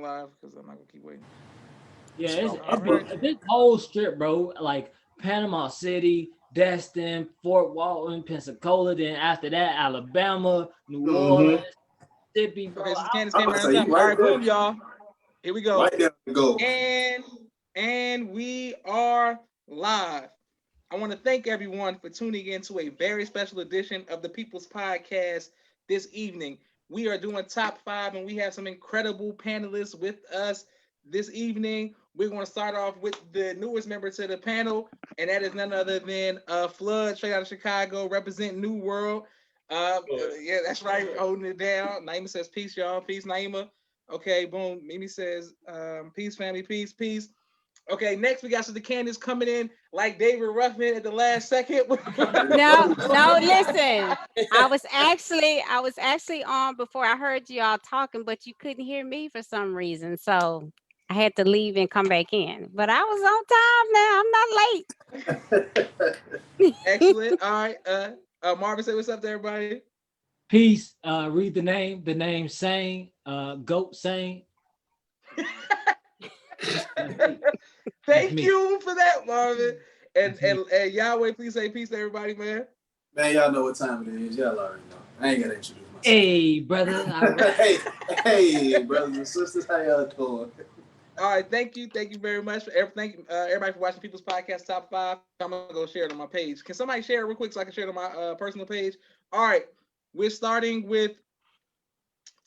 live because I'm not gonna keep waiting. Yeah, All right. this whole strip, bro. Like Panama City, Destin, Fort Walton, Pensacola. Then after that, Alabama, New Orleans, Mississippi, bro. Okay, so Candace I'm came about to around say you time. All right right, there. boom, y'all. Here we go. Right there to go. And we are live. I want to thank everyone for tuning in to a very special edition of the People's Podcast this evening. We are doing top five, and we have some incredible panelists with us this evening. We're going to start off with the newest member to the panel, and that is none other than Flood, straight out of Chicago, representing New World. Yeah, that's right, holding it down. Naima says peace, y'all. Peace, Naima. Okay, boom. Mimi says peace, family, peace, peace. Okay, next we got Sister Candace coming in like David Ruffin at the last second. No, listen. I was actually on before I heard you all talking, but you couldn't hear me for some reason. So I had to leave and come back in. But I was on time now. I'm not late. Excellent. All right. Marvin, say what's up to everybody. Peace. Read the name Sang, Goat Sang. Thank you for that, Marvin. And Yahweh, please say peace to everybody, man. Man, y'all know what time it is. Y'all already know. I ain't gotta introduce myself. Hey, brother. hey, brothers and sisters, how y'all doing? All right, thank you very much for everything. Everybody for watching People's Podcast Top 5. I'm gonna go share it on my page. Can somebody share it real quick so I can share it on my personal page? All right, we're starting with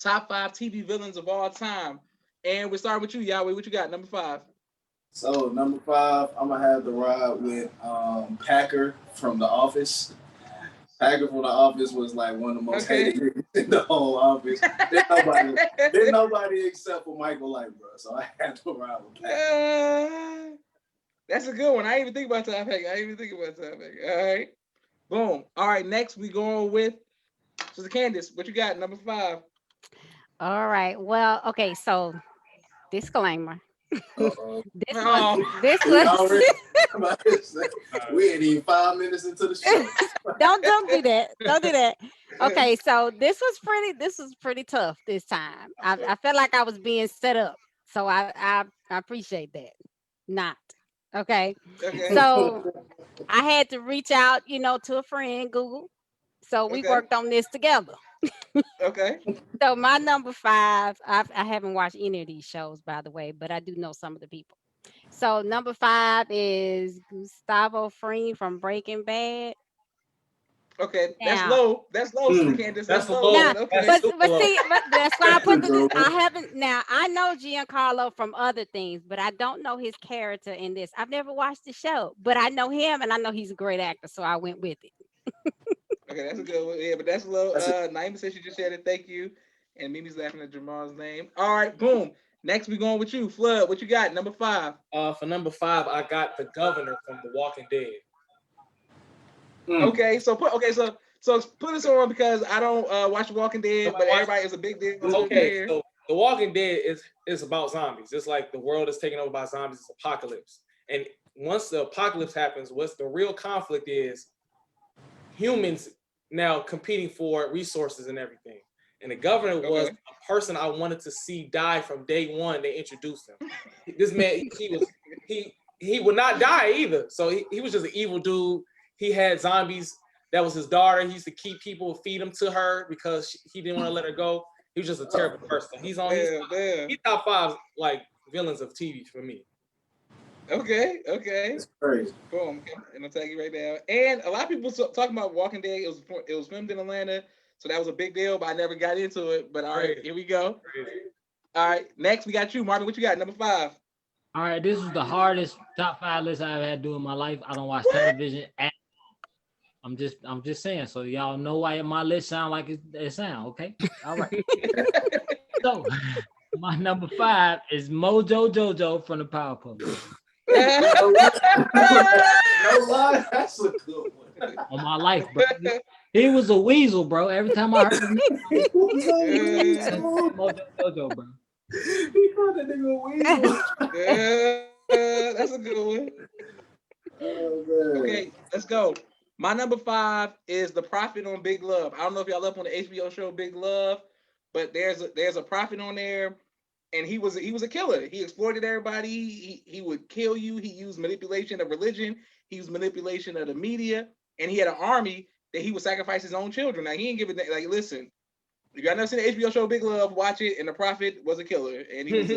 top 5 TV villains of all time, and we're starting with you, Yahweh. What you got? Number 5. So number 5, I'm gonna have the ride with Packer from The Office. Packer from The Office was like one of the most hated niggas in the whole office. There's nobody except for Michael Light, bro. So I had to ride with Packer. That's a good one. I didn't even think about that. All right. Boom. All right. Next, we going with Sister Candace. What you got? Number 5. All right. Well, okay, so disclaimer. Uh-oh. This was we ain't even 5 minutes into the show. Don't do that. Don't do that. Okay, so this was pretty tough this time. I felt like I was being set up. So I appreciate that. Not. Okay. So I had to reach out, to a friend, Google. So we worked on this together. Okay. So my number 5, I haven't watched any of these shows, by the way, but I do know some of the people. So number 5 is Gustavo Fring from Breaking Bad. Okay, that's low. That's low, Sister Candace. That's low. Now, okay. but that's why I put I haven't. Now I know Giancarlo from other things, but I don't know his character in this. I've never watched the show, but I know him and I know he's a great actor, so I went with it. Okay, that's a good one. Yeah, but that's low. Naima said she just shared it. Thank you. And Mimi's laughing at Jamal's name. All right, boom. Next, we going with you, Flood. What you got? Number 5. For number 5, I got the governor from The Walking Dead. Okay, so put this on because I don't watch The Walking Dead, but everybody is a big deal. Okay, so The Walking Dead is about zombies. It's like the world is taken over by zombies. It's apocalypse, and once the apocalypse happens, what's the real conflict is humans now competing for resources and everything. And the governor was a person I wanted to see die from day one. They introduced him. This man, he would not die either. So he was just an evil dude. He had zombies. That was his daughter. He used to keep people, feed them to her because he didn't want to let her go. He was just a terrible person. He's top 5 like villains of TV for me. Okay. That's crazy. Boom. And I'll tag you right now. And a lot of people talking about Walking Dead. It was filmed in Atlanta, so that was a big deal. But I never got into it. But all right, here we go. All right, next we got you, Marvin. What you got? Number 5. All right, this was the hardest top 5 list I've had to do in my life. I don't watch television at all. I'm just saying, so y'all know why my list sound like it sound, okay? All right. So my number 5 is Mojo Jojo from the Powerpuff Girls. No lie, that's a good one. On my life, bro. He was a weasel, bro. Every time I heard him, he was a weasel. Mojo Jojo, bro. He called that nigga a weasel. That's a good one. Oh, okay, let's go. My number 5 is the Prophet on Big Love. I don't know if y'all up on the HBO show Big Love, but there's a prophet on there. and he was a killer. He exploited everybody. He would kill you. He used manipulation of religion. He used manipulation of the media, and he had an army that he would sacrifice his own children. Now he didn't give it like listen. If y'all never seen the HBO show Big Love, watch it. And the Prophet was a killer, and he was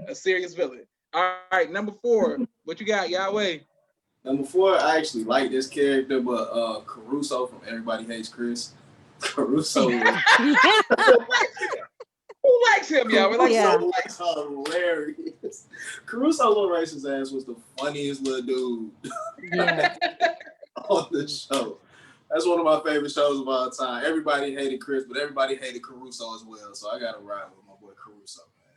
a serious villain. All right, number 4. What you got, Yahweh? Number 4, I actually like this character, but Caruso from Everybody Hates Chris. Caruso. Who likes him, Yahweh? Like, Yeah. Hilarious. Caruso Little Racist Ass was the funniest little dude Yeah. on the show. That's one of my favorite shows of all time. Everybody hated Chris, but everybody hated Caruso as well. So I got to ride with my boy Caruso, man.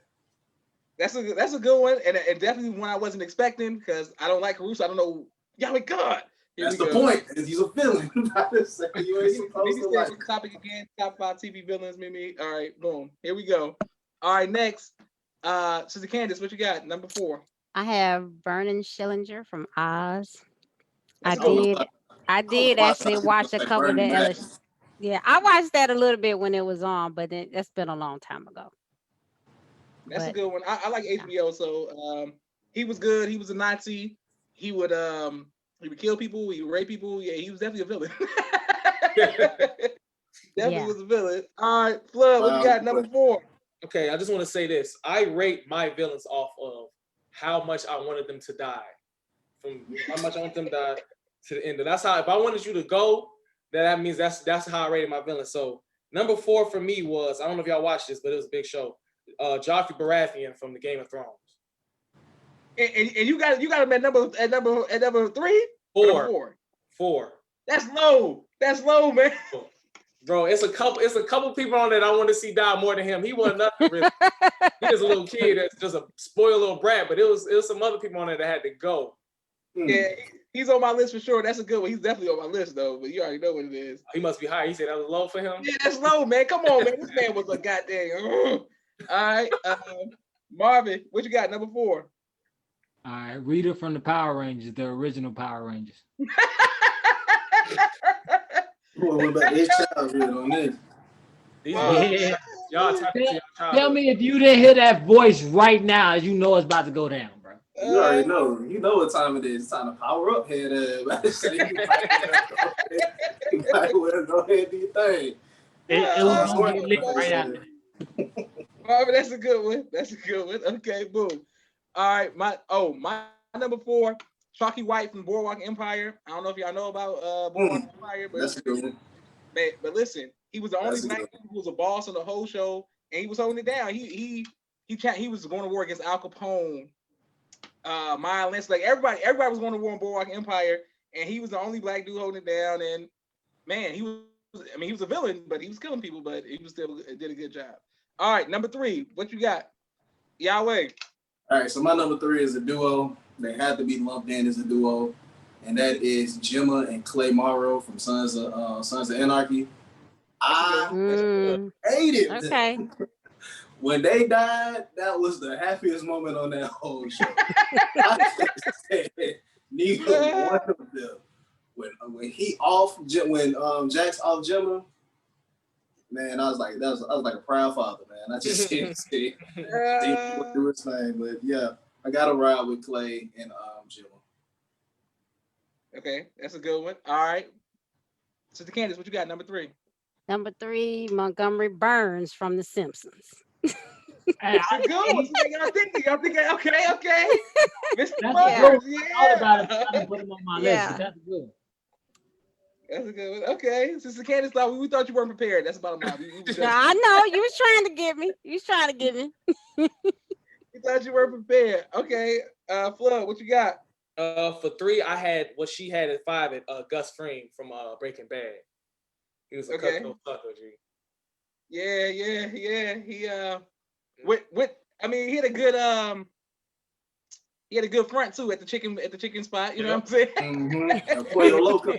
That's a good one, and definitely one I wasn't expecting because I don't like Caruso. I don't know. Yahweh God. That's the point. He's a villain. You ain't supposed to like. Topic again. Top 5 TV villains. Mimi. All right, boom. Here we go. All right, next. Sister Candace, what you got? Number 4. I have Vernon Schillinger from Oz. That's I did actually watch a couple of the Yeah, I watched that a little bit when it was on, but that's been a long time ago. That's a good one. I like HBO. So he was good. He was a Nazi. He would kill people. He would rape people. Yeah, he was definitely a villain. Definitely was a villain. All right, Flood, what you got? Number 4. Okay, I just want to say this. I rate my villains off of how much I wanted them to die. From how much I want them to die to the end. That's how, if I wanted you to go, that means that's how I rated my villains. So number 4 for me was, I don't know if y'all watched this, but it was a big show. Joffrey Baratheon from the Game of Thrones. And you got him at number 3? 4. 4. That's low. That's low, man. Bro, it's a couple people on that I want to see die more than him. He wasn't nothing really. He was a little kid that's just a spoiled little brat, but it was some other people on there that had to go. Yeah, he's on my list for sure. That's a good one. He's definitely on my list though, but you already know what it is. He must be high. He said that was low for him. Yeah, that's low, man. Come on, man. This man was a goddamn. All right, Marvin, what you got? Number 4. All right, Rita from the Power Rangers, the original Power Rangers. What about this childhood on this? Yeah. Y'all Tell me if you didn't hear that voice right now, you know it's about to go down, bro. You already know. You know what time it is. It's time to power up here. You might well go ahead and do your thing. It was going to get lit right after. Marvin, that's a good one. That's a good one. Okay, boom. All right, my number 4, Chalky White from Boardwalk Empire. I don't know if y'all know about Boardwalk Empire, but that's a good one. But listen, he was the only black dude who was a boss on the whole show, and he was holding it down. He was going to war against Al Capone, Miles Lynch, like everybody was going to war on Boardwalk Empire, and he was the only black dude holding it down. And man, he was a villain, but he was killing people, but he was still did a good job. All right, number 3, what you got? Yahweh. All right, so my number 3 is a duo. They had to be lumped in as a duo, and that is Gemma and Clay Morrow from Sons of Anarchy. I hated Okay. them. When they died, that was the happiest moment on that whole show. I said, neither one of them. When Jack's off Gemma, man, I was like a proud father, man. I just didn't see what do his thing, but yeah, I got to ride with Clay and Gemma. Okay, that's a good one. All right, Sister Candace, what you got? Number 3. Number 3, Montgomery Burns from The Simpsons. That's a good one. Y'all thinking, okay. Mr. That's Burns, I thought about it. I put him on my list. Yeah. But that's good. That's a good one. Okay, Sister Candace, we thought you weren't prepared. That's about a mile. I know you was trying to get me. We thought you weren't prepared. Okay, Flood, what you got? For 3, I had what she had at 5 at Gus Fring from Breaking Bad. He was a cutthroat sucker, G. Yeah. He he had a good front too at the chicken spot. You know what I'm saying? Mm-hmm. Pollo Loco.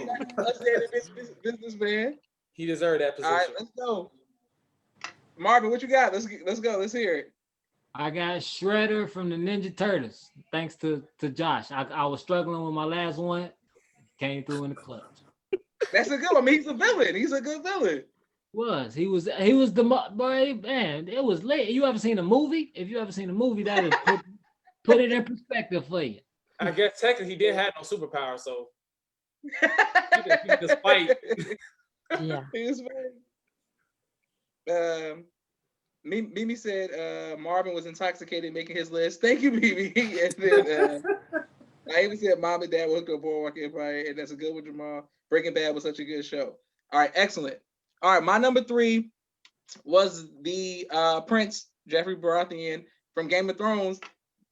Businessman. He deserved that position. All right, let's go. Marvin, what you got? Let's go. Let's hear it. I got Shredder from the Ninja Turtles. Thanks to Josh. I was struggling with my last one. Came through in the clutch. That's a good one. I mean, he's a villain. He's a good villain. He was boy, man, it was late. You ever seen a movie? If you ever seen a movie, that is put it in perspective for you. I guess technically he didn't have no superpower, so he could just fight. Yeah. He was funny. Mimi said Marvin was intoxicated making his list. Thank you, Mimi. And then I even said mom and dad were hooked up Boardwalk Empire, and that's a good one, Jamal. Breaking Bad was such a good show. All right, excellent. All right, my number 3 was the Prince Jeffrey Baratheon from Game of Thrones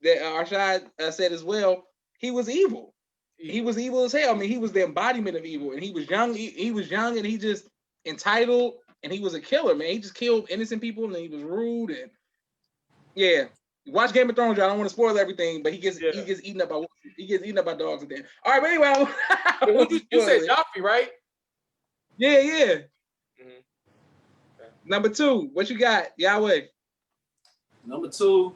that Arshad said as well. He was evil. He was evil as hell. I mean, he was the embodiment of evil, and he was young. He was young, and he just entitled, and he was a killer, man. He just killed innocent people, and he was rude, and yeah. Watch Game of Thrones, y'all. I don't want to spoil everything, but he gets eaten up by dogs at the end. All right, but anyway, you said Joffrey, right? Yeah. Mm-hmm. Okay. Number 2, what you got, Yahweh? Number 2,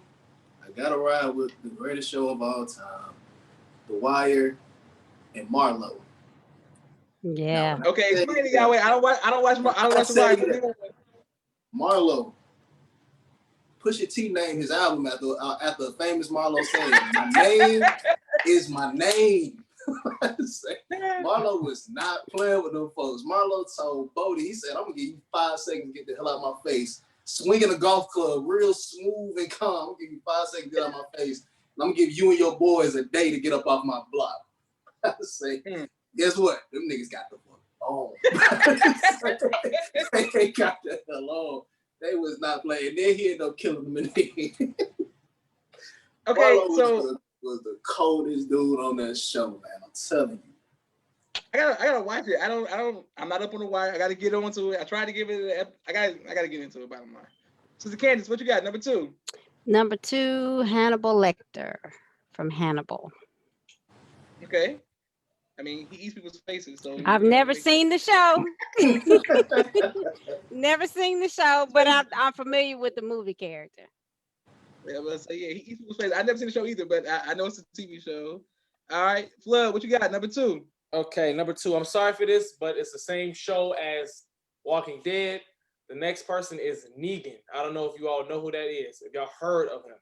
I gotta ride with the greatest show of all time, The Wire and Marlo. Yeah. Now, okay, explain it, Yahweh. I don't watch The Wire. Marlo. Pusha T named his album after a famous Marlo saying, "My name is my name." Marlo was not playing with them folks. Marlo told Bodie, he said, "I'm gonna give you 5 seconds to get the hell out of my face. Swinging a golf club, real smooth and calm. I'm gonna give you 5 seconds to get out of my face. And I'm gonna give you and your boys a day to get up off my block." I say, guess what? Them niggas got the fuck on. They got the hell on. They was not playing. Then he ended up killing them in the end. Okay, Marlo so was the coldest dude on that show, man. I'm telling you. I gotta watch it. I'm not up on The Wire. I gotta get onto it. I tried to give it. I gotta get into it. Bottom line. Sister Candace, what you got? Number 2. Number 2, Hannibal Lecter from Hannibal. Okay. I mean, he eats people's faces, so I've never seen the show. Never seen the show, but I'm familiar with the movie character. Yeah, but so yeah, he eats people's faces. I've never seen the show either, but I know it's a TV show. All right, Flood, what you got? Number 2. Okay, number 2. I'm sorry for this, but it's the same show as Walking Dead. The next person is Negan. I don't know if you all know who that is, if y'all heard of him,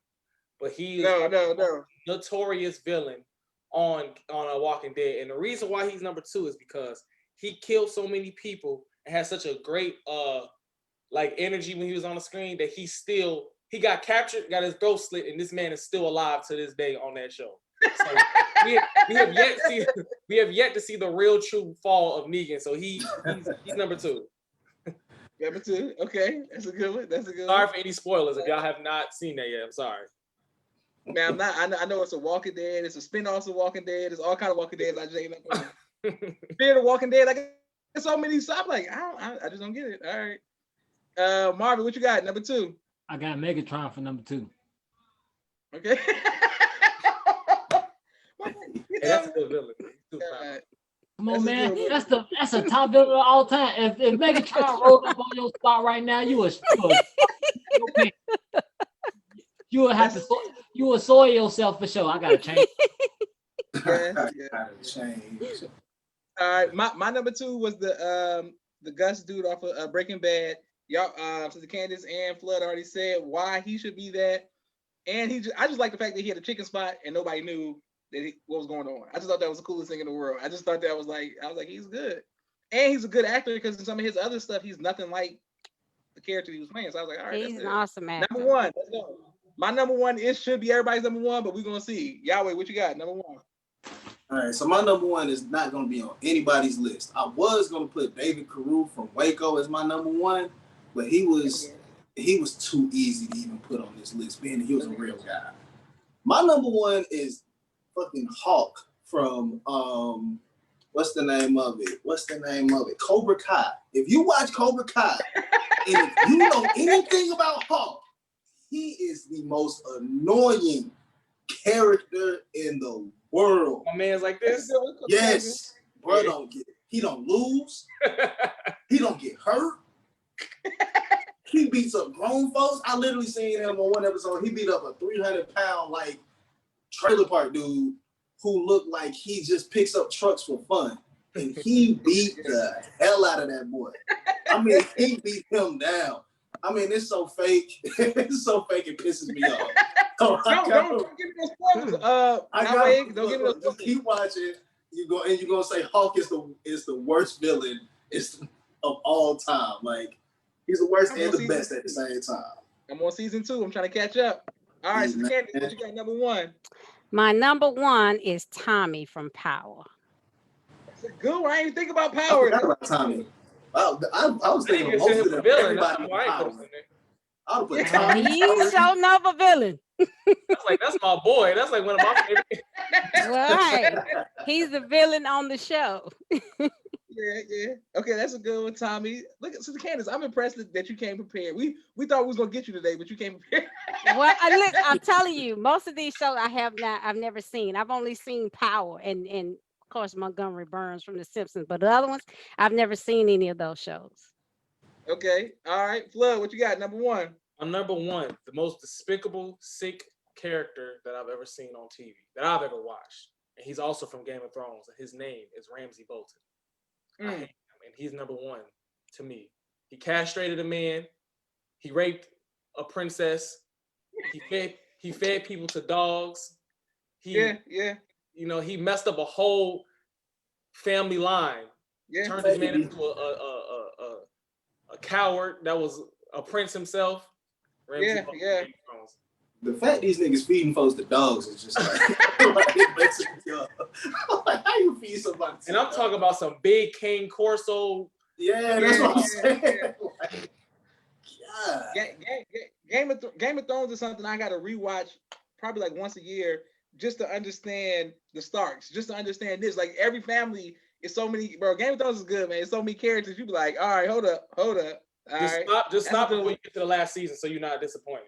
but he is no. notorious villain on Walking Dead. And the reason why he's number 2 is because he killed so many people and had such a great like energy when he was on the screen that he got captured, got his throat slit, and this man is still alive to this day on that show. So we have yet to see the real true fall of Negan. So he's number 2. Number 2. Okay, that's a good one. Sorry for any spoilers if y'all have not seen that yet. I'm sorry. Man, I'm not. I know it's a Walking Dead. It's a spin-off of Walking Dead. It's all kind of Walking Dead. I just ain't up on Fear the Walking Dead. Like there's so many. So I'm like, I just don't get it. All right, Marvin, what you got? Number 2. I got Megatron for number 2. Okay. That's a good villain. Come on, man. That's a top villain of all time. If Megatron rolled up on your spot right now, you would soil yourself for sure. I gotta change. Yeah. All right, my number 2 was the Gus dude off of Breaking Bad. Y'all, so the Candace and Flood already said why he should be that, and I just like the fact that he had a chicken spot and nobody knew what was going on. I just thought that was the coolest thing in the world. I just thought that was like, I was like, he's good, and he's a good actor because in some of his other stuff, he's nothing like the character he was playing. So I was like, all right, he's an awesome actor. Number 1, let's go. My number 1 should be everybody's number 1, but we're gonna see. Yahweh, what you got? Number 1. All right, so my number 1 is not gonna be on anybody's list. I was gonna put David Carew from Waco as my number 1, but he was too easy to even put on this list, being he was a real guy. My number 1 is fucking Hawk from what's the name of it? Cobra Kai. If you watch Cobra Kai, and if you know anything about Hawk, he is the most annoying character in the world. My man's like this. Yes, bro, he don't lose. He don't get hurt. He beats up grown folks. I literally seen him on one episode. He beat up a 300-pound like trailer park dude who looked like he just picks up trucks for fun. and he beat the hell out of that boy. I mean, he beat him down. I mean, it's so fake. It's so fake. It pisses me off. So don't give me those spoilers. Don't give me those spoilers. Just keep watching. You're gonna say Hulk is the worst villain of all time. Like, he's the worst and the best at the same time. I'm on season 2. I'm trying to catch up. All right, so Candy, what you got number 1? My number 1 is Tommy from Power. That's a good one. I didn't think about I Power. forgot about Tommy. I was thinking of most of them. Everybody in Power. I would put Tommy. He's your number villain. That's my boy. That's like one of my favorite. Right. He's the villain on the show. Yeah. Okay, that's a good one, Tommy. Look, Sister Candace, I'm impressed that you came prepared. We thought we was gonna get you today, but you came prepared. Well, I'm telling you, most of these shows I've never seen. I've only seen Power and of course Montgomery Burns from The Simpsons, but the other ones I've never seen any of those shows. Okay, all right, Flood, what you got? Number 1. I'm number 1, the most despicable, sick character that I've ever seen on TV, that I've ever watched. And he's also from Game of Thrones, and his name is Ramsay Bolton. I hate him, and he's number 1 to me. He castrated a man. He raped a princess. He fed people to dogs. Yeah. You know, he messed up a whole family line. Yeah. Turned his man into a coward that was a prince himself. Yeah. The fact these niggas feeding folks to dogs is just like it makes it like, how you feed somebody? And I'm talking about some big King Corso. Yeah, that's what I'm saying. Like, God. Game of Thrones is something I gotta rewatch probably like once a year just to understand the Starks, just to understand this. Like, every family is so many, bro. Game of Thrones is good, man. It's so many characters. You be like, all right, hold up. Just stop before you get to the last season, so you're not disappointed.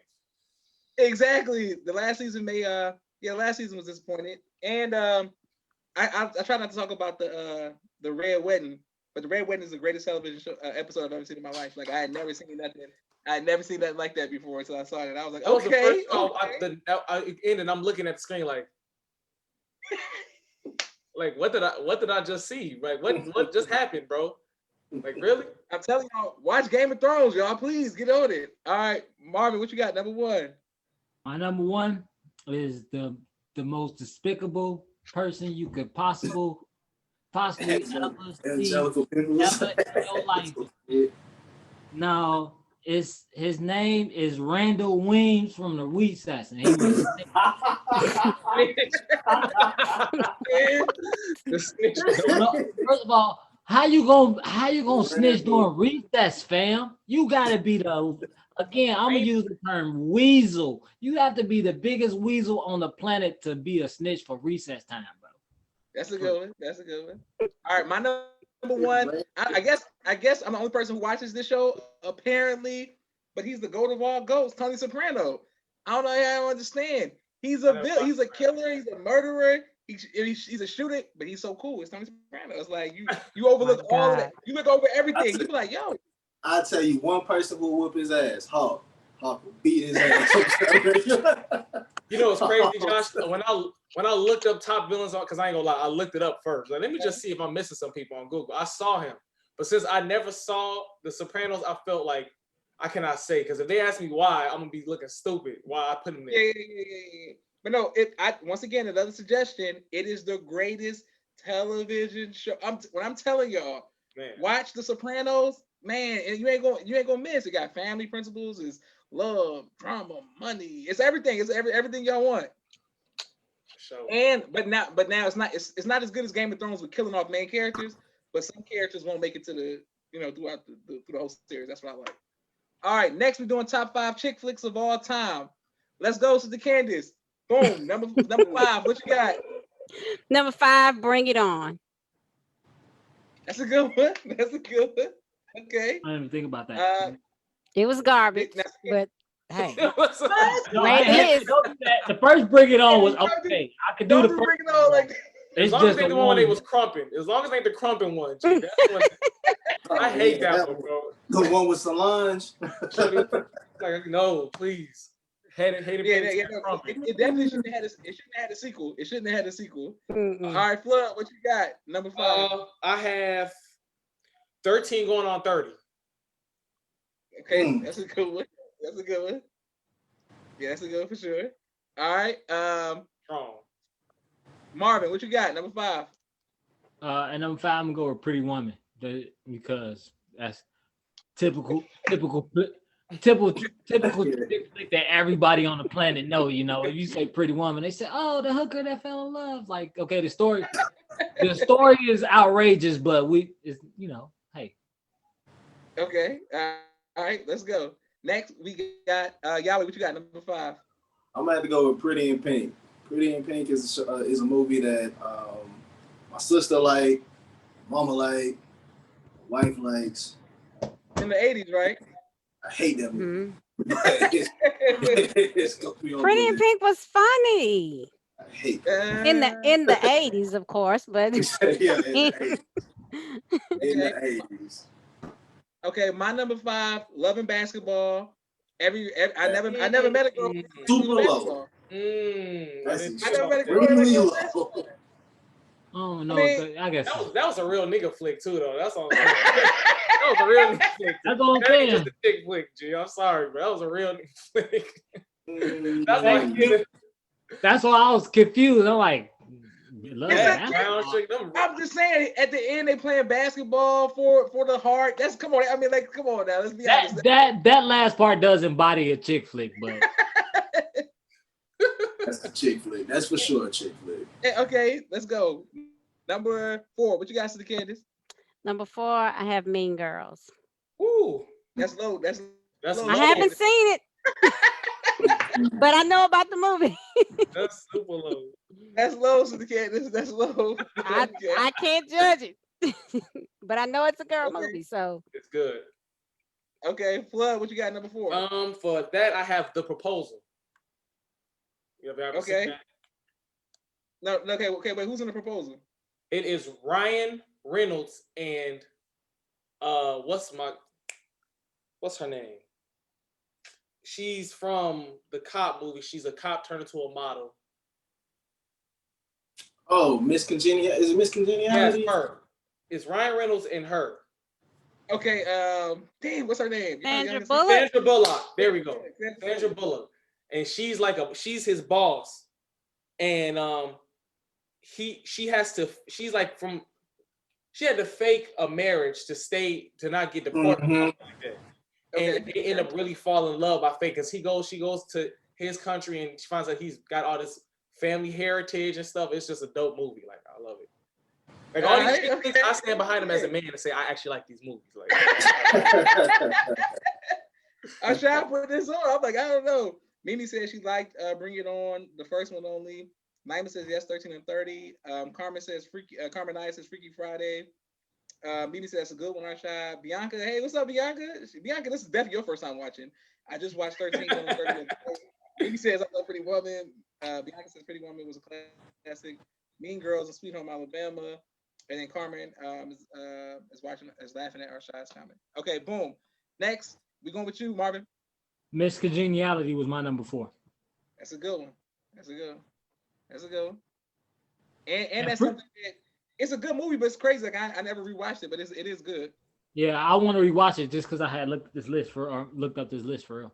Exactly. The last season last season was disappointed. And I try not to talk about the Red Wedding, but the Red Wedding is the greatest television show, episode I've ever seen in my life. Like, I had never seen nothing like that before until I saw it. And I was like, okay. I ended, and I'm looking at the screen like what did I just see? Like, what just happened, bro? Like, really? I'm telling y'all, watch Game of Thrones, y'all. Please get on it. All right, Marvin, what you got? Number 1. My number 1 is the most despicable person you could possibly ever see ever in your life. No, his name is Randall Weems from the Recess, and he was first of all, how you gonna snitch during recess, fam? You gotta be again, I'm gonna use the term weasel. You have to be the biggest weasel on the planet to be a snitch for recess time, bro. That's a good one. All right, my number 1. I guess I'm the only person who watches this show, apparently, but he's the goat of all goats, Tony Soprano. I don't know how I understand. He's a villain. He's a killer. He's a murderer. He's a shooter, but he's so cool. It's Tony Soprano. It's like you overlook all of that. You look over everything. You be like, yo. I'll tell you one person who will whoop his ass. Hawk will beat his ass. You know what's crazy, Josh? When I looked up top villains, because I ain't gonna lie, I looked it up first. Like, let me just see if I'm missing some people on Google. I saw him, but since I never saw The Sopranos, I felt like I cannot say, because if they ask me why, I'm gonna be looking stupid. Why I put him there? Yeah. But no, once again, another suggestion. It is the greatest television show. When I'm telling y'all, man, watch The Sopranos, man, and you ain't gonna miss. It got family principles, it's love, drama, money, it's everything. It's everything y'all want. Sure. But now it's not as good as Game of Thrones with killing off main characters, but some characters won't make it to the throughout through the whole series. That's what I like. All right, next we're doing top 5 chick flicks of all time. Let's go to the Candace. Boom, number 5. What you got? Number 5, Bring It On. That's a good one. Okay. I didn't even think about that. It was garbage, but hey. The first Bring It On was okay. I could do the first. Bring It On like that. As long as they the one they was crumping. As long as they the crumping one. Gee, that's one, I hate that one, bro. The one with Solange. Like, no, please. Hated Yeah, Baby yeah, Sam no, Crumpet. it definitely shouldn't have had a, it shouldn't have had a sequel. It shouldn't have had a sequel. Mm-mm. All right, Flood, what you got? Number 5. I have 13 going on 30. Okay, that's a good one. That's a good one. Yeah, that's a good one for sure. All right, Strong. Marvin, what you got? Number 5. And number 5, I'm gonna go with Pretty Woman because that's typical, typical, typical chick flick that everybody on the planet know. You know, if you say Pretty Woman, they say, "Oh, the hooker that fell in love." Like, okay, the story is outrageous, but it's hey. Okay, all right, let's go. Next, we got Yahweh. What you got? Number 5. I'm gonna have to go with Pretty in Pink. Pretty in Pink is a movie that my sister like, mama like, wife likes. In the 80s, right? I hate that movie. Mhm. It's Pretty in Pink was funny I hate in the 80s, of course, but that. Yeah, in the 80s. In Okay. the 80s. Okay, my number 5, loving basketball. I never met a girl who Super loved low. basketball. That's I never met a girl really who low. loved basketball. Oh no, I mean, I guess That was a real nigga flick too, though. That's all. That was a real nigga flick. That's all I'm That ain't just saying. a chick flick, G. I'm sorry, bro. That was a real nigga flick. That's Thank why you. That's why I was confused. I'm like, love Yeah, basketball. I'm just saying, at the end they playing basketball for the heart. That's come on. I mean, like, come on now. Let's be honest. That last part does embody a chick flick, but That's the chick flick. That's for sure a chick flick. Okay, let's go. Number 4. What you got to the Candace? number 4, I have Mean Girls. Ooh, That's low. That's that's low. I low. haven't seen it, but I know about the movie. That's super low. That's low, to the Candace. That's low. I can't judge it, but I know it's a girl Okay. movie, so It's good. Okay, Flood. What you got? Number 4. For that I have The Proposal. You ever Okay. seen that? No, okay. Wait, who's in the proposal? It is Ryan Reynolds and what's her name? She's from the cop movie. She's a cop turned into a model. Oh, Miss Congeniality. Is it Miss Congeniality? Yes, her. It's Ryan Reynolds and her. Okay, damn, what's her name? Sandra Say- Bullock. Sandra Bullock. There we go. Sandra Sandra Bullock. And she's she's his boss. And she had to fake a marriage to not get deported. Mhm. Like that. And Okay. they end up really falling in love by fake because she goes to his country and she finds out he's got all this family heritage and stuff. It's just a dope movie. Like, I love it. Like all these things, I stand behind them as a man and say I actually like these movies. Like, I tried to put this on. I'm like, I don't know. Mimi said she liked Bring It On, the first one only. Naima says yes, 13 and 30. Carmen says Freaky. Carmen Naya says Freaky Friday. Mimi says that's a good one. I tried. Bianca, hey, what's up, Bianca? Bianca, this is definitely your first time watching. I just watched 13 and 30. Mimi says I love Pretty Woman. Bianca says Pretty Woman was a classic. Mean Girls and Sweet Home Alabama. And then Carmen is laughing at our shots comment. Okay, boom. Next, we going with you, Marvin. Miss Congeniality was my number 4. That's a good one. That's a good one. And that's something that it's a good movie, but it's crazy. Like I never rewatched it, but it is good. Yeah, I want to rewatch it just because I had looked up this list for real.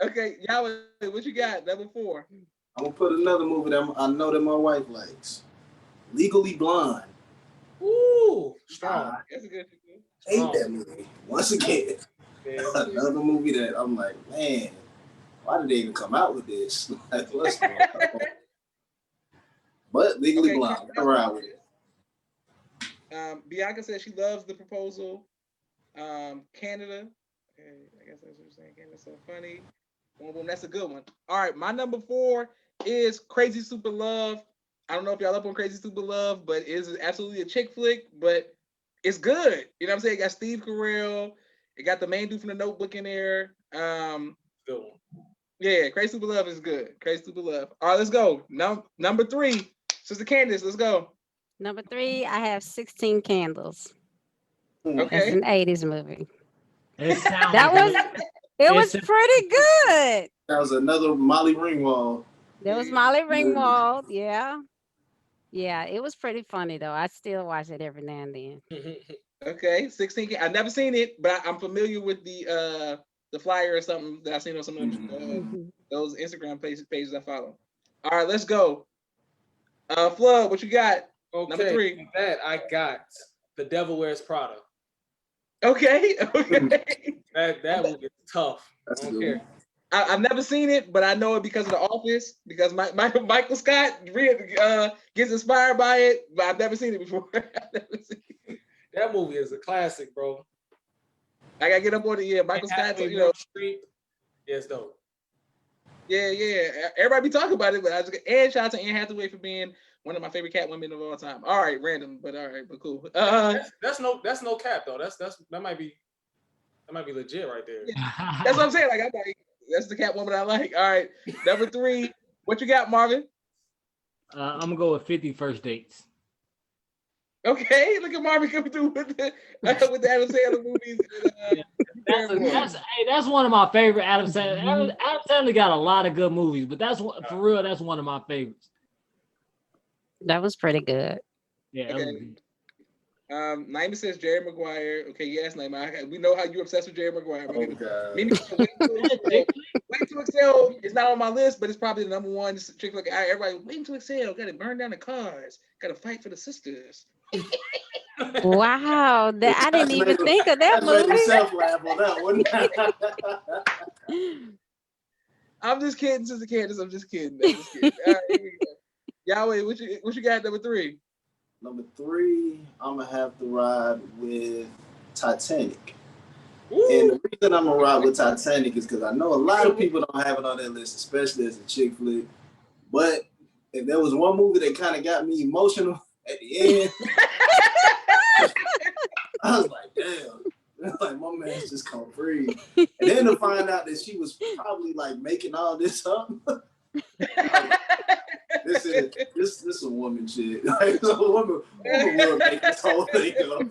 Okay, Yahweh, what you got? Number 4. I'm gonna put another movie that I know that my wife likes. Legally Blonde. ooh, strong. That's a good Hate Oh. that movie. Once again, Yeah. another movie that I'm like, man, why did they even come out with this? Like, what's going on? But Legally Blonde, all right with it. Bianca says she loves The Proposal. Canada. Okay, I guess that's what you're saying. Canada's so funny. Boom, boom. That's a good one. All right, my number 4 is Crazy Super Love. I don't know if y'all up on Crazy Super Love, but it is absolutely a chick flick, but it's good. You know what I'm saying? It got Steve Carell. It got the main dude from The Notebook in there. Good one. Yeah, Crazy Super Love is good. Crazy Super Love. All right, let's go. Number 3, Sister Candace, let's go. number 3, I have 16 Candles. Okay. It's an 80s movie. It sounds That like was It was It's pretty good. That was another Molly Ringwald. There was Molly Ringwald. Yeah. Yeah, it was pretty funny though. I still watch it every now and then. Okay, 16. I've never seen it, but I'm familiar with the flyer or something that I've seen on some of Mhm. those Instagram pages I follow. All right, let's go. Flood, what you got? Number Okay, 3. with that I got The Devil Wears Prada. Okay, okay. That movie is tough. That's I a don't good care. one. I've never seen it, but I know it because of The Office. Because Michael Scott gets inspired by it, but I've never seen it before. I've never seen it. That movie is a classic, bro. I gotta get up on it. Yeah, Michael Anne Scott. Hathaway, You know, Meryl Streep. Yeah, it's dope. yeah. Everybody be talking about it, but and shout out to Anne Hathaway for being one of my favorite cat women of all time. All right, random, but all right, but cool. That's no cap though. That might be legit right there. That's what I'm saying. Like, I'm like, that's the cat woman I like. All right, number 3. What you got, Marvin? I'm gonna go with 50 First Dates. Okay, look at Marvin coming through with the Adam Sandler movies. That's one of my favorite Adam Sandler. Adam Sandler got a lot of good movies, but that's for real. That's one of my favorites. That was pretty good. Yeah. Okay. Naima says Jerry Maguire. Okay, yes, Naima. We know how you're obsessed with Jerry Maguire. Oh, God. Mimi said Waiting to Excel is not on my list, but it's probably the number one chick. Like everybody, Waiting to Excel. Got to burn down the cars. Got to fight for the sisters. Wow, I didn't even think of that Made movie. himself laugh on that one. I'm just kidding, Sister Candace. I'm just kidding. All right, here we go. Yahweh, what you got? Number 3. Number 3, I'm gonna have to ride with Titanic. Ooh. And the reason I'm gonna ride with Titanic is because I know a lot of people don't have it on their list, especially as a chick flick. But if there was one movie that kind of got me emotional at the end, I was like, damn, like my man's just come free. And then to find out that she was probably like making all this up. This is a woman shit. Like, a woman will make this whole thing up.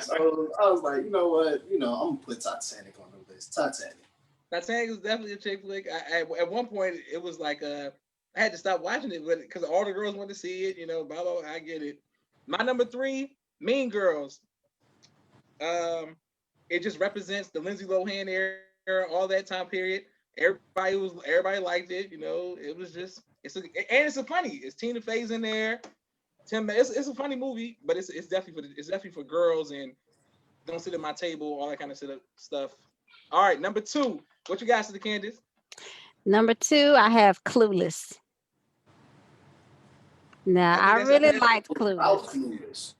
So I was like, you know what? I'm gonna put Titanic on the list. Titanic is definitely a chick flick. At one point, it was like I had to stop watching it, but because all the girls wanted to see it, blah, blah, blah, I get it. My number 3, Mean Girls. It just represents the Lindsay Lohan era, all that time period. Everybody liked it. It was just it's funny. It's Tina Fey's in there. It's a funny movie, but it's definitely for girls and don't sit at my table, all that kind of stuff. All right, number 2. What you got, Sister Candace? Number 2, I have Clueless. Now, I really liked Clueless.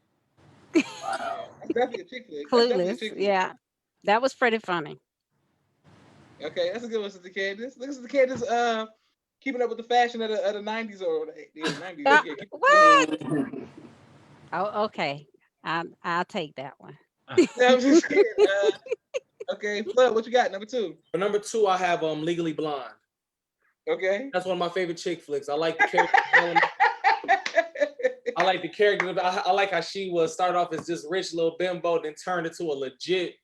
Wow. That's definitely a chick flick. Clueless, yeah. That was pretty funny. Okay, that's a good one, Sister Candace. Look at Sister Candace keeping up with the fashion of the 90s or the 90s. What? Oh, okay. I'll take that one. I'm just kidding. Okay, Flood, what you got? Number 2. For number 2, I have Legally Blonde. Okay. That's one of my favorite chick flicks. I like the character development. I like the character. I like how she was started off as just rich little bimbo, then turned into a legit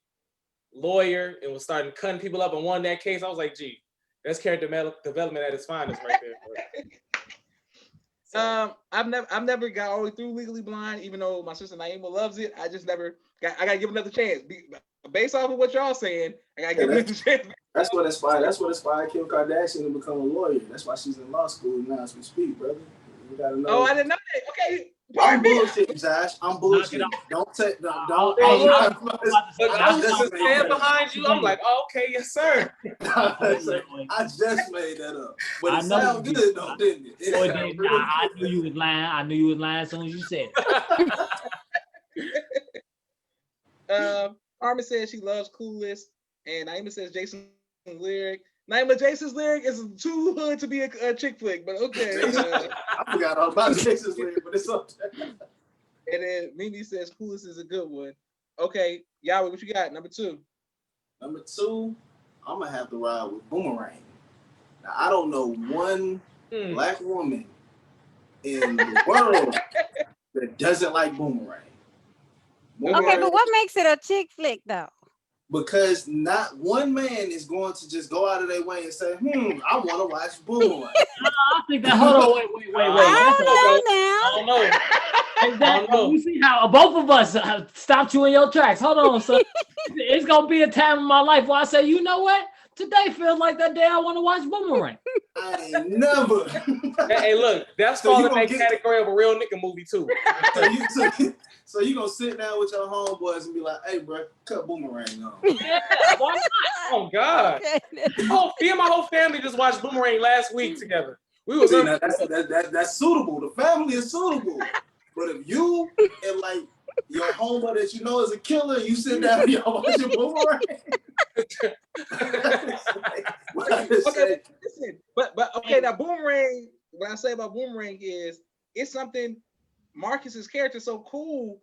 lawyer and was starting cutting people up and won that case. I was like, gee, that's character development at its finest right there. I've never got all the way through Legally Blonde, even though my sister Naima loves it. I just never got. I gotta give it another chance. Based off of what y'all saying, I gotta give it another chance. That's what inspired Kim Kardashian to become a lawyer. That's why she's in law school now as we speak, brother. You gotta know. Oh, I didn't know that. Okay. I'm bullshitting, Josh. I'm bullshitting. Don't take. Don't. I just stand behind you. I'm like, oh, okay, yes, sir. I just made that up, but it sounded good though, didn't it? I knew you was lying. I knew you was lying as soon as you said it. Armin says she loves Clueless, and Naima says Jason's lyric. Naima, Jason's lyric is too hood to be a chick flick, but okay. I forgot all about Jason's lyric, but it's okay. And then Mimi says Clueless is a good one. Okay, Yahweh, what you got? Number 2. Number 2, I'm gonna have to ride with Boomerang. Now I don't know one black woman in the world that doesn't like Boomerang. Okay, but what makes it a chick flick though? because not one man is going to just go out of their way and say, I want to watch Boomerang. I think that. Hold on, wait. I don't know now. I don't know. Exactly. You see how both of us stopped you in your tracks. Hold on, son. It's gonna be a time in my life where I say, you know what? Today feels like that day I want to watch Boomerang. I ain't never. Hey, look, that's So you falling in that gonna category of a real nigga movie too. So you gonna sit down with your homeboys and be like, "Hey, bro, cut Boomerang on." Yeah, why not? Oh God, me and my whole family just watched Boomerang last week together. We were See, now that's suitable. The family is suitable. But if you and like your homeboy that you know is a killer, you sit down and y'all watching Boomerang. Okay, listen, but okay, now Boomerang. What I say about Boomerang is it's something. Marcus's character is so cool,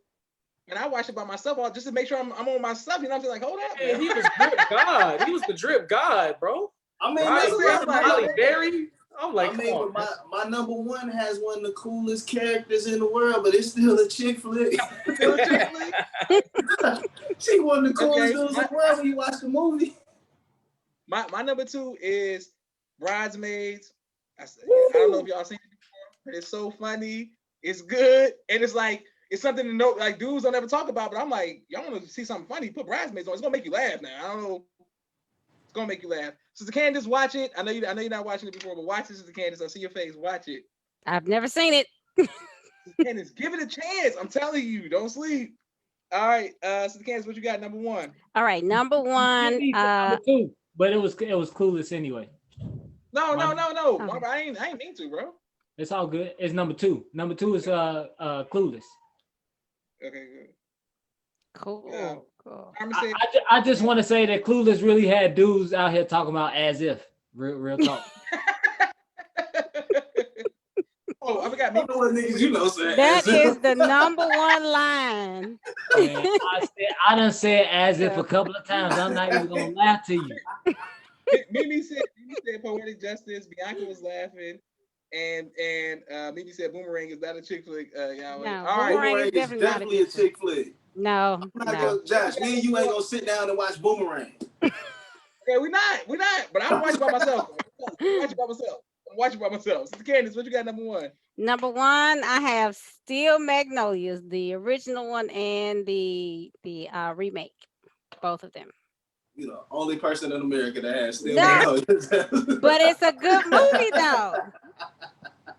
and I watch it by myself just to make sure I'm on my stuff. You know what I'm saying? Like, hold up, Man, he was drip god. He was the drip god, bro. I mean, Halle Berry. I'm like, but my number one has one of the coolest characters in the world, but it's still a chick flick. She one of the coolest dudes in the world when you watch the movie. My number two is Bridesmaids. I don't know if y'all seen it before, but it's so funny. It's good, and it's like it's something to know. Like dudes don't ever talk about, but I'm like, y'all want to see something funny? Put Bridesmaids on. It's gonna make you laugh. Now I don't know. It's gonna make you laugh. Sister Candace, watch it. I know you're not watching it before, but watch it, Sister Candace. I see your face. Watch it. I've never seen it. Sister Candace, give it a chance. I'm telling you, don't sleep. All right, Sister Candace, what you got? Number one. All right, number one. Number two, but it was Clueless anyway. No. Marvin, I ain't mean to, bro. It's all good. It's number two. Number two is Clueless. Okay, good. Cool. I just want to say that Clueless really had dudes out here talking about as if. Real talk. Oh, I forgot. Me. That is the number one line. Man, I done said as if a couple of times. I'm not even gonna lie to you. Mimi said poetic justice. Bianca was laughing. And Mimi said Boomerang is not a chick flick. No, all right. Boomerang is definitely a chick flick. No. Josh, me and you ain't gonna sit down and watch Boomerang. Okay, we're not. But I'm watching by myself. I'm watching by myself. Sister Candace, what you got number one? Number one, I have Steel Magnolias, the original one and the remake, both of them. You know, only person in America that has Steel Magnolias. But it's a good movie though.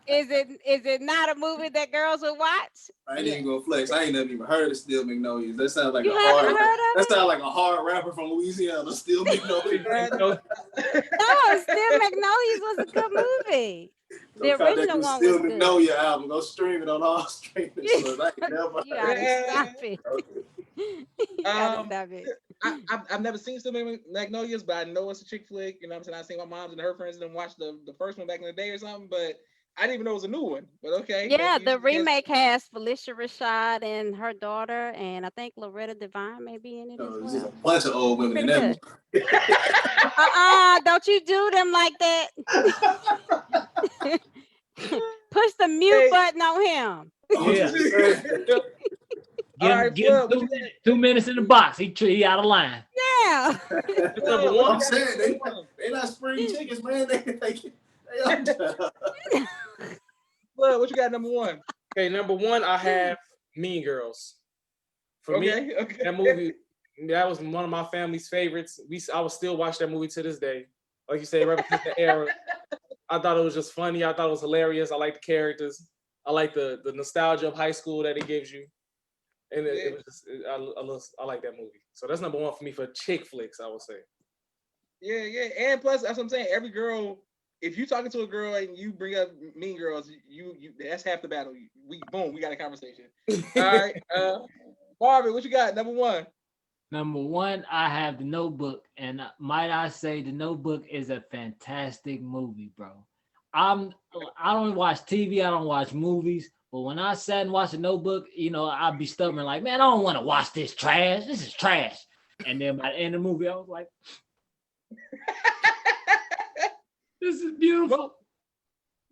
Is it not a movie that girls would watch? I ain't even gonna flex. I ain't never even heard of Steel Magnolias. That sounds like you haven't heard of that sounds like a hard rapper from Louisiana. Steel Magnolias. No, Steel Magnolias was a good movie. The original one Steel was good. Magnolia album. Go stream it on all streaming. So I ain't never You gotta stop it. You gotta stop it. I've never seen Steel Magnolias, but I know it's a chick flick. You know what I'm saying? I seen my mom's and her friends and watched the first one back in the day or something, but I didn't even know it was a new one. But okay. Yeah, the remake has Felicia Rashad and her daughter, and I think Loretta Devine may be in it as well. There's a bunch of old women in that movie. Don't you do them like that. Push the mute button on him. Yeah. Give him 2 minutes in the box. He out of line. Yeah. I'm saying they not spring chickens, man. Well, what you got number one? Okay, number one, I have Mean Girls. For me, that movie, that was one of my family's favorites. I would still watch that movie to this day. Like you say, represents the era. I thought it was just funny. I thought it was hilarious. I like the characters. I like the nostalgia of high school that it gives you. And it was just, I like that movie. So that's number one for me for chick flicks, I would say. Yeah. And plus, that's what I'm saying. Every girl, if you're talking to a girl and you bring up Mean Girls, you that's half the battle. We got a conversation. All right. Marvin, what you got? Number one. Number one, I have The Notebook, and might I say, The Notebook is a fantastic movie, bro. I don't watch TV, I don't watch movies, but when I sat and watched The Notebook, you know, I'd be stubborn, like, man, I don't want to watch this trash. This is trash. And then by the end of the movie, I was like, this is beautiful.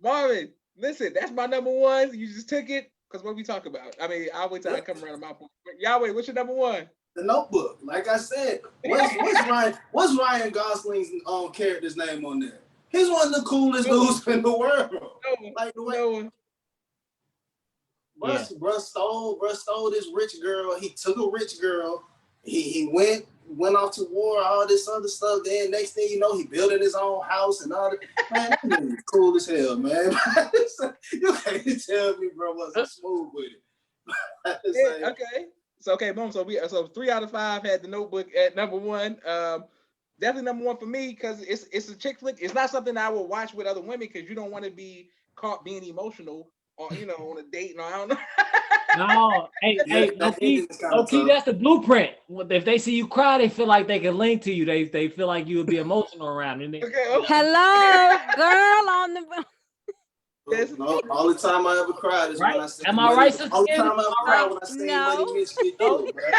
Marvin, listen, that's my number one. You just took it because what we talk about. I mean, I'll wait till I come around to my point. Yahweh, what's your number one? The Notebook. Like I said, what's Ryan Gosling's character's name on there? He's one of the coolest dudes in the world. Like the way Bruh stole this rich girl. He took a rich girl. He went off to war, all this other stuff. Then next thing you know, he building his own house and all that. Man, that nigga cool as hell, man. You can't tell me, bro, wasn't smooth with it. Yeah, okay. So boom. So 3 out of 5 had The Notebook at number 1. Definitely number 1 for me because it's a chick flick. It's not something I will watch with other women because you don't want to be caught being emotional or on a date. No, I don't know. No, hey, okay, that's the blueprint. If they see you cry, they feel like they can link to you. They feel like you would be emotional around it. Okay. Hello, girl on the. No, all the time I ever cried is right? when I said. Am I right, sister? All the time I ever cried when I said No. Money Mitch get killed, bro. I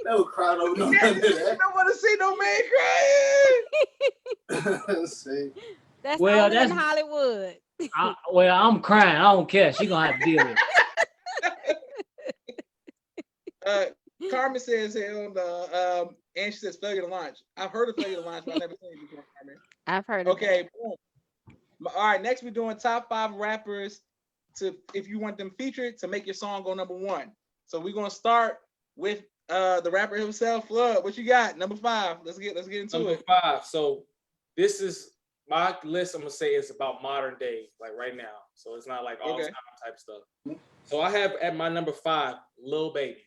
never cried over none of You that. don't want to see no man crying. See. That's Well, only in Hollywood. I'm crying. I don't care. She gonna have to deal with it. Carmen says, hell no. And she says, failure to launch. I've heard of failure to launch, but I've never seen it before, Carmen. I've heard of Okay, boom. All right, next we're doing top 5 rappers if you want them featured to make your song go number 1. So we're gonna start with the rapper himself, Flood. What you got? Number 5. Let's get into it. Number 5. So this is my list. I'm gonna say it's about modern day, like right now. So it's not like all time type stuff. So I have at my number 5, Lil Baby.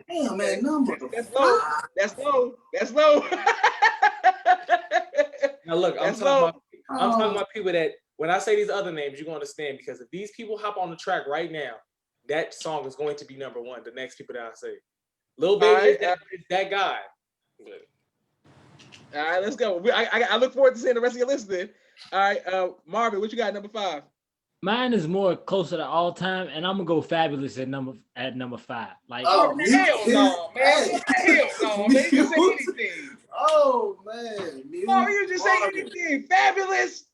Damn, man, number. That's low. That's low. That's low. Now look, I'm talking about people that when I say these other names, you're gonna understand because if these people hop on the track right now, that song is going to be number 1. The next people that I say, Lil Baby is that guy. Good. All right, let's go. I look forward to seeing the rest of your list then. All right, Marvin, what you got at number 5? Mine is more closer to all time, and I'm gonna go Fabulous at number 5. Like, hell no, man! Hell no, man! You can say anything. Oh man, you just say anything. Fabulous.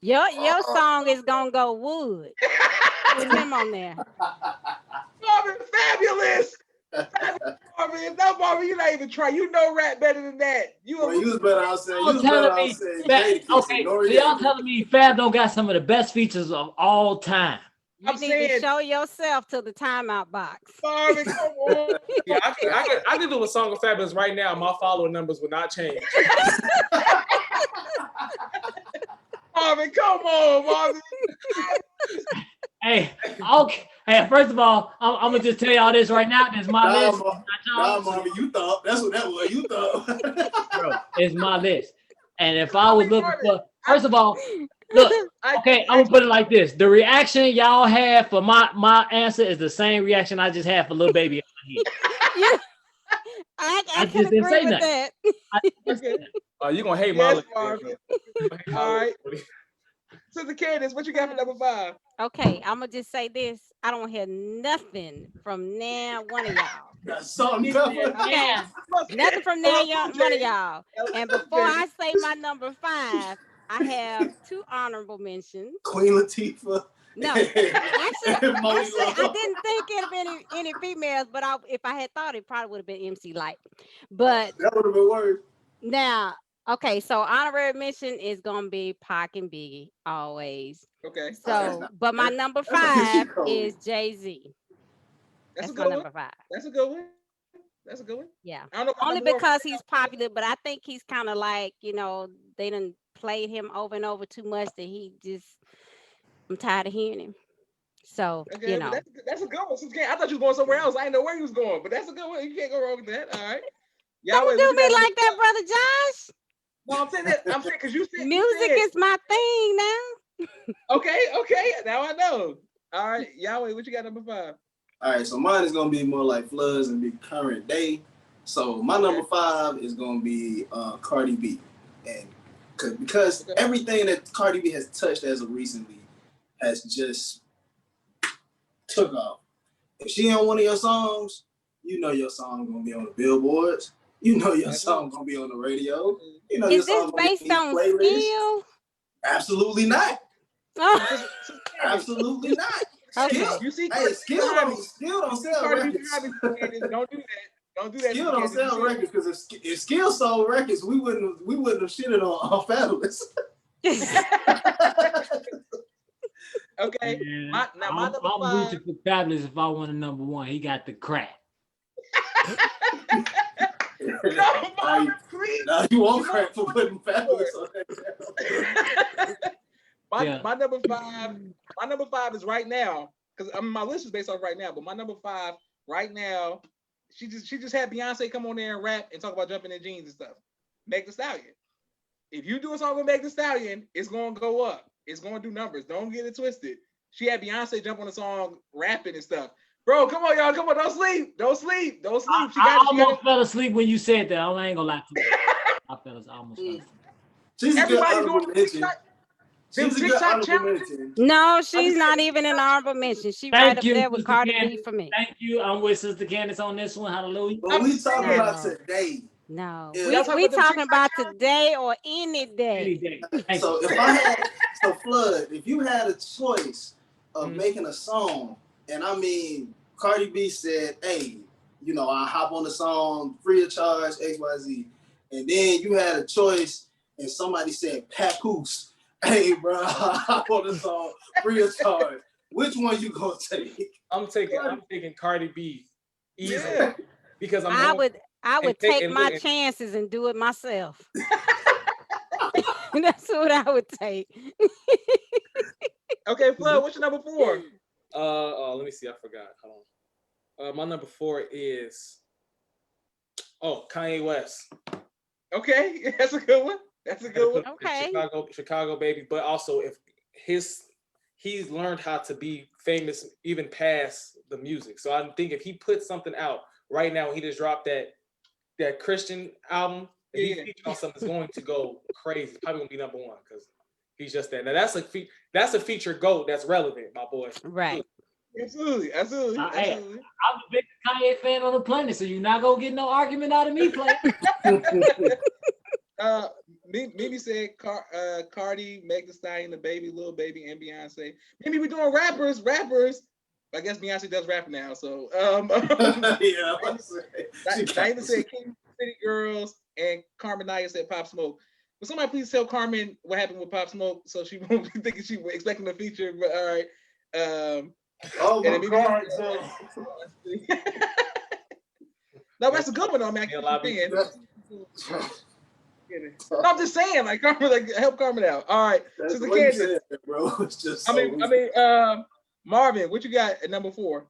Your song is gonna go Wood. Put him on there. Marvin, Fabulous. Marvin, no, Marvin, you're not even trying. You know rap better than that. You was better outside. Okay, so y'all telling me Fab don't got some of the best features of all time. You need to show yourself to the timeout box. Marvin, come on. Yeah, I can do a song of Fabulous right now. My follower numbers would not change. Marvin, come on, Marvin. Hey, okay. Hey, first of all, I'm gonna just tell y'all this right now. It's my list. Marvin, you thought that's what that was. You thought. Bro, it's my list. And if I was looking for, first of all, look, okay, I'm gonna put it like this: the reaction y'all have for my answer is the same reaction I just had for Lil Baby. Yeah. I can agree with that. You're gonna hate my list. All right. Sister Candace, what you got for number 5? Okay, I'm gonna just say this. I don't hear nothing from now one of y'all. Okay, nothing from now one of y'all. And before I say my number 5, I have 2 honorable mentions. Queen Latifah. No, actually, I didn't think it'd been any females, but if I had thought, it probably would have been MC Light. But that would have been worse. Now, okay, so honorary mention is gonna be Pac and Biggie always. Okay. So, but my number 5 is Jay-Z. That's my number 5. That's a good one. That's a good one. Yeah. I don't know only because he's popular, but I think he's kind of like, they done played him over and over too much that I'm tired of hearing him. So, that's a good one. I thought you was going somewhere else. I didn't know where he was going, but that's a good one. You can't go wrong with that. All right. Don't do me like that, Brother Josh. No, I'm saying that. I'm saying because you said music is my thing now. Okay. Now I know. All right, Yahweh, what you got number 5? All right, so mine is gonna be more like Floods and be current day. So my number 5 is gonna be Cardi B, and because everything that Cardi B has touched as of recently has just took off. If she on one of your songs, you know your song gonna be on the billboards. You know your song gonna be on the radio. You know is this based on skill? Absolutely not. Absolutely not. Okay. You see, Hey, Skill don't sell Cardi B records. behind me. Don't do that. Don't do that. Skill don't sell records because if Skill sold records, we wouldn't have shitted on Fabulous. Okay. Yeah, My number I'm 5. reaching for Fabulous if I want a number one. He got the crack. No, Marvin, please. Now you won't crack for putting Fabulous on that. My number 5. My number 5 is right now because my list is based off right now. But my number 5 right now, she just had Beyonce come on there and rap and talk about jumping in jeans and stuff. Meg Thee Stallion. If you do a song with Meg Thee Stallion, it's gonna go up. It's gonna do numbers. Don't get it twisted. She had Beyonce jump on the song, rapping and stuff. Bro, come on, y'all. Come on, don't sleep. Don't sleep. Don't sleep. I almost fell asleep when you said that. I ain't gonna lie to you. I almost fell asleep. She's a good honorable mention. She's a good honorable mention. No, she's not even an honorable mention. She right up there with Cardi B for me. Thank you. I'm with Sister Candace on this one. Hallelujah. But we talking about today. No, Yeah. we talking about today or any day. Any day. So if I had Flood, if you had a choice of making a song, and I mean Cardi B said, "Hey, you know, I hop on the song free of charge, XYZ," and then you had a choice, and somebody said, "Papoose, hey, bro, I hop on the song free of charge." Which one you gonna take? I'm taking Cardi B easily because I would take my chances and do it myself. That's what I would take. Okay, Flood, what's your number 4? Let me see. I forgot. Hold on. My number 4 is Kanye West. Okay, that's a good one. That's a good one. Okay. Chicago baby, but also if he's learned how to be famous even past the music. So I think if he puts something out right now, he just dropped that Christian album. If he featured on something, it's going to go crazy. Probably gonna be number 1 because he's just that. Now that's a feature GOAT that's relevant, my boy. Right. Absolutely. Hey, I'm the biggest Kanye fan on the planet, so you're not gonna get no argument out of me, player. Mimi said Cardi, Meg Thee Stallion, the baby, Lil Baby, and Beyonce. Maybe we're doing rappers. I guess Beyonce does rap now, so yeah. Diana said King City Girls, and Carmen Naya said Pop Smoke. Will somebody please tell Carmen what happened with Pop Smoke so she won't be thinking she was expecting a feature? But all right. Oh my God! No, that's a good one though, man. I'm just saying, like Carmen, like help Carmen out. All right, that's Sister what Candace, you said, bro. It's just Marvin, what you got at number 4?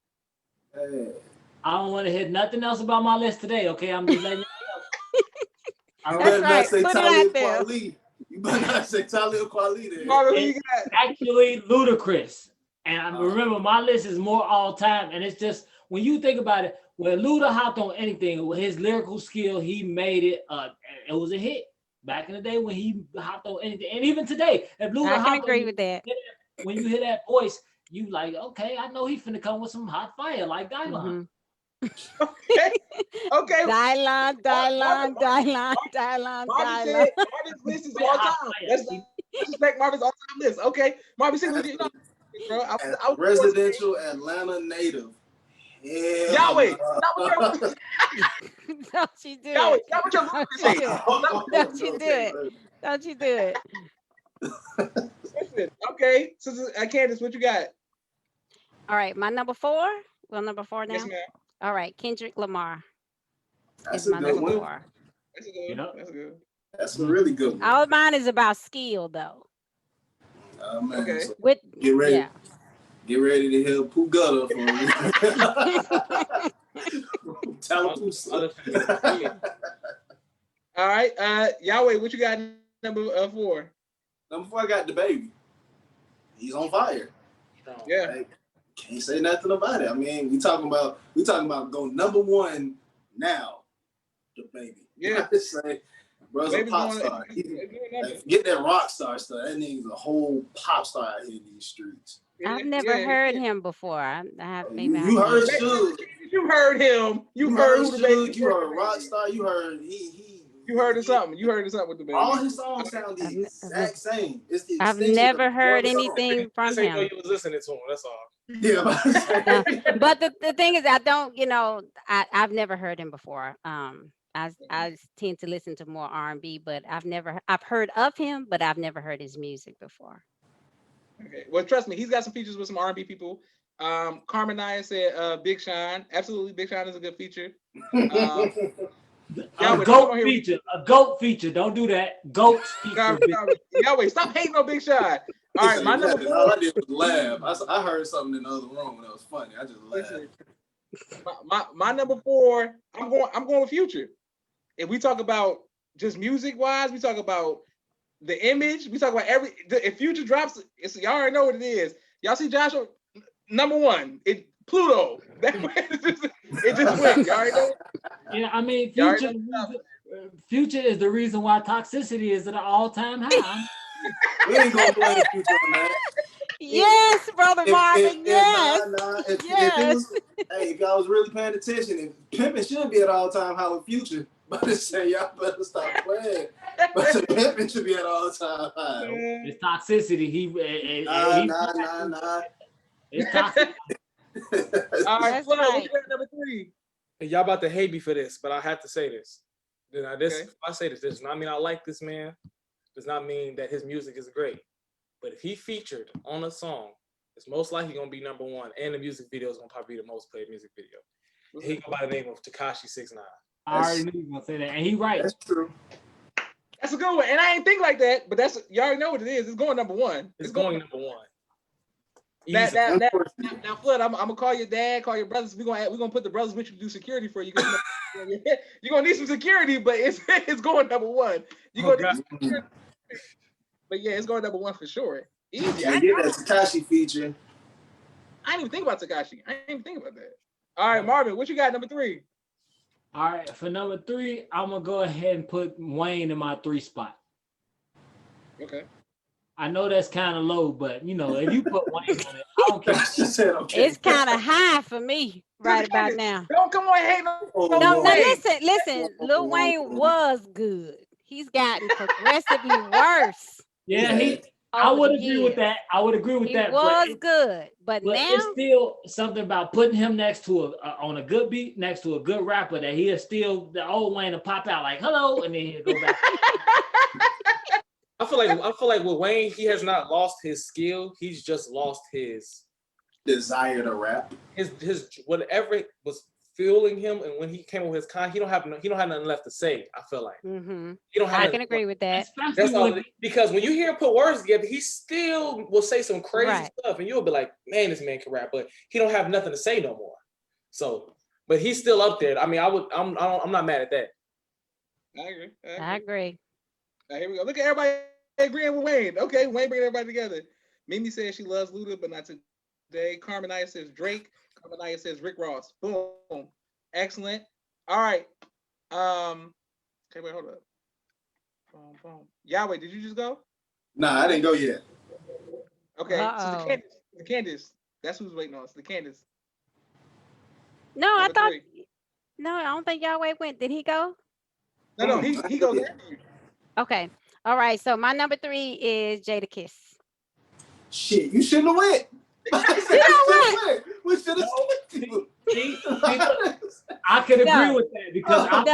Hey. I don't want to hit nothing else about my list today. Okay, I'm just letting you know. You better not say Talib Kweli. You better not say Talib Kweli there. Marvin, who you got? Actually, Ludacris. And remember, my list is more all time. And it's just, when you think about it, when Luda hopped on anything, with his lyrical skill, he made it, it was a hit. Back in the day when he hopped on anything. And even today, if Luda I can agree with that. When you hear that voice, you like, okay, I know he's finna come with some hot fire like Dylon. Okay. Dylon. Marvin's list is all time. Let's respect Marvin's all time list. Okay. Marvin, see, bro. Residential Atlanta native. Yeah. Yahweh. Don't you do it. Don't you do it. Don't you do it. Listen, okay. So, Candace, what you got? All right, my number 4. Well, number 4 now. Yes, ma'am. All right, Kendrick Lamar. That's my number 4. That's a good. That's a good. That's a really good one. All mine is about skill, though. Man, okay. So With get ready. Yeah. Get ready to hear Pooh Gutter from Tallahassee. All right, Yahweh, what you got number 4? Number 4, I got the baby. He's on fire. Yeah. Like, can't say nothing about it. I mean, we talking about go number 1 now. The baby. Yeah. Say, bro's a pop star. Get that rock star stuff. That nigga's a whole pop star out here in these streets. I've never heard him before. You heard Suge. You heard him. You heard who the baby. You heard Rockstar. You heard You heard of something. You heard of something with the baby. All his songs sound the exact same. I've never heard anything from him. him. You was listening to him. That's all. Yeah, But the thing is, I don't, I've never heard him before. I tend to listen to more R&B, but I've heard of him, but I've never heard his music before. Okay. Well, trust me, he's got some features with some R&B people. Carmen Naya said Big Sean. Absolutely, Big Sean is a good feature. A goat feature. A goat feature. Don't do that. Goat feature. Yahweh, stop hating on Big Sean. All right, my number 4. All I did was laugh. I heard something in the other room and it was funny. I just laughed. My number 4. I'm going with Future. If we talk about just music wise, we talk about the image. We talk about if Future drops, y'all already know what it is. Y'all see Joshua number 1. Pluto. It just went. Y'all already know. Yeah, I mean, Future is the reason why toxicity is at an all-time high. We ain't gonna blame Future on that. Yes, brother Marvin. Yes. If y'all was really paying attention, if pimping should be at all-time high with Future, but it's saying y'all better stop playing. But the pimping should be at all-time high. It's toxicity. Nah. It's toxic. All right, Flo, what you got number 3? And y'all about to hate me for this, but I have to say this. Now, Okay. if I say this does not mean I like this man. Does not mean that his music is great. But if he featured on a song, it's most likely gonna be number 1, and the music video is gonna probably be the most played music video. He go by the name of Tekashi 6ix9ine. I already knew you were gonna say that, and he right. That's true. That's a good one, and I ain't think like that, but you already know what it is. It's going number 1. It's going number 1. Now, Flood, I'm gonna call your dad, call your brothers. We're gonna put the brothers with you to do security for you. You're gonna need some security, but it's going number 1. You're gonna need some security. But yeah, it's going number 1 for sure. Easy. Yeah, get that Tekashi feature. I didn't even think about Tekashi. I didn't even think about that. All right, Marvin, what you got number 3? All right, for number 3, I'm gonna go ahead and put Wayne in my 3 spot. Okay. I know that's kind of low, but if you put Wayne on it, I don't care. Okay. It's kind of high for me right about now. Don't come on hating on No, Wayne. listen. Lil Wayne was good. He's gotten progressively worse. Yeah, I would agree with that. He was good, but now it's still something about putting him next to on a good beat, next to a good rapper that he is still the old Wayne to pop out like hello, and then he'll go back. I feel like with Wayne, he has not lost his skill. He's just lost his desire to rap. His whatever was fueling him, and when he came with his he don't have nothing left to say. I feel like he don't have. I can agree with that. That's all, because when you hear him put words together, he still will say some crazy stuff, and you'll be like, "Man, this man can rap," but he don't have nothing to say no more. So, but he's still up there. I mean, I'm not mad at that. I agree. All right, here we go. Look at everybody agreeing with Wayne. Okay, Wayne bringing everybody together. Mimi says she loves Luda, but not today. Carmen Naya says Drake. Carmen Naya says Rick Ross. Boom. Excellent. All right. Okay, wait, hold up. Boom. Yahweh, did you just go? Nah, I didn't go yet. Okay, so the Candace. That's who's waiting on us. The Candace. No, I don't think Yahweh went. Did he go? No, he goes after you. Okay. All right. So my number 3 is Jadakiss. Shit, you shouldn't have went. You know what? We should have skipped you. I could agree with that because I'm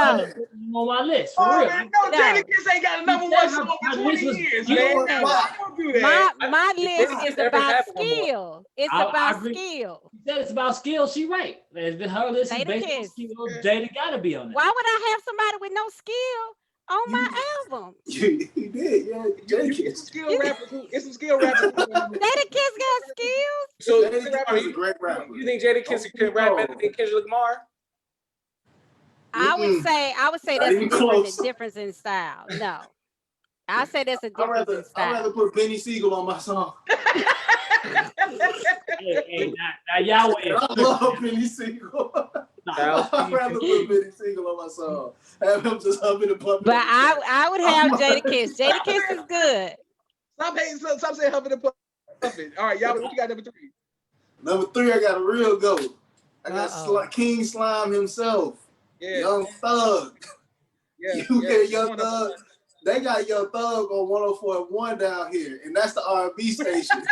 on my list. For real. No, Jadakiss ain't got a number 1 song for 20 years, man. Don't do that. My list is about skill. It's about skill. He said it's about skill. She right. Her list is based on skill. Jada gotta be on it. Why would I have somebody with no skill on my album? You did, yeah. It's some skill rappers. Jadakiss got skills. So Jadakiss is a great rapper. You think Jadakiss can rap better than Kendrick Lamar? I would say that's a difference in style. No. I say that's a difference in style. I'd rather put Benny Siegel on my song. Hey, now Yahweh. I love Benny Siegel. I'd rather put Benny Siegel on my song. Have him just humping and pumping. But I would have Jadakiss. Jadakiss is good. Stop saying humping and pumping. All right, Yahweh, what you got number 3? Number 3, I got a real goat. I got King Slime himself. Yeah. Young Thug. Yeah, you get Young Thug. They got Young Thug on 104.1 down here, and that's the R&B station.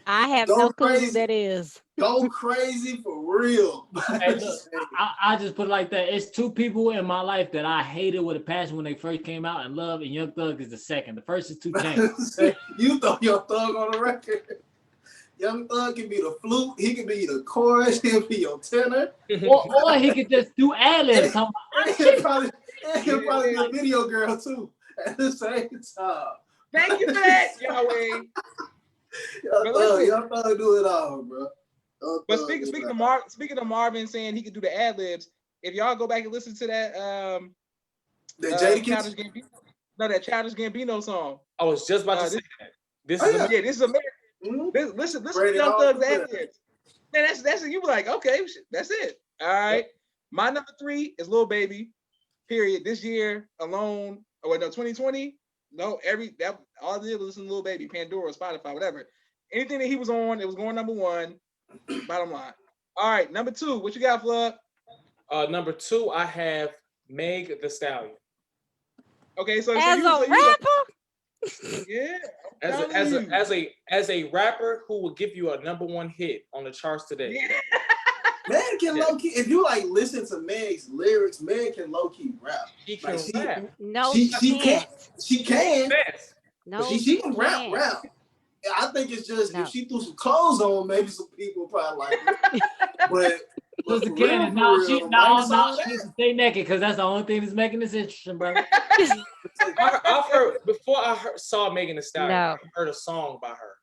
I have Go no clue who crazy. that is. Go crazy for real. Hey, look, I just put it like that. It's two people in my life that I hated with a passion when they first came out, and Love and Young Thug is the second. The first is 2 Chainz. You throw Young Thug on the record. Young Thug can be the flute. He can be the chorus. He'll be your tenor. or he could just do ad-libs. And he'll probably be a video girl too at the same time. Thank you for that, Yahweh. Young Thug do it all, bro. But speaking of Marvin saying he could do the ad libs, if y'all go back and listen to that Childish Gambino, that Childish Gambino song. I was just about to say that. This is American. Mm-hmm. Listen to Young Thug's ad libs. Man, that's it. You be like, okay, that's it. All right. My number 3 is Lil Baby. Period. This year alone, 2020. No, all I did was listen to Lil Baby, Pandora, Spotify, whatever. Anything that he was on, it was going number 1. Bottom line. All right, number 2. What you got, Flood? Number 2, I have Meg the Stallion. Okay, so as a rapper. Yeah. As a rapper who will give you a number 1 hit on the charts today. Yeah. Meg can low key. If you like listen to Meg's lyrics, Meg can low key rap. She can rap. No, she can't. She can. No, she can rap. I think it's just if she threw some clothes on, maybe some people probably like it. But Sister Candace, no, she needs to stay naked because that's the only thing that's making this interesting, bro. Before I saw Megan Thee Stallion, I heard a song by her.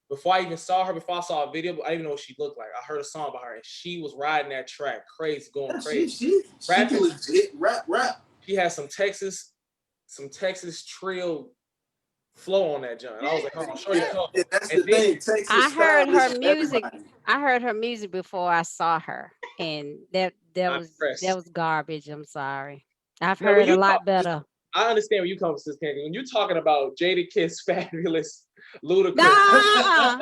Before I even saw her, before I saw a video, I didn't even know what she looked like. I heard a song by her, and she was riding that track, going crazy. She legit rap. She had some Texas trill flow on that joint. And I was like, "Oh, show you color." That's the thing. Texas I heard her music. Everybody. I heard her music before I saw her, and that was garbage. I'm sorry. I've heard a lot better. I understand where you come from, Sis Candy. When you're talking about Jada Kiss, Fabulous, Ludacris, No. I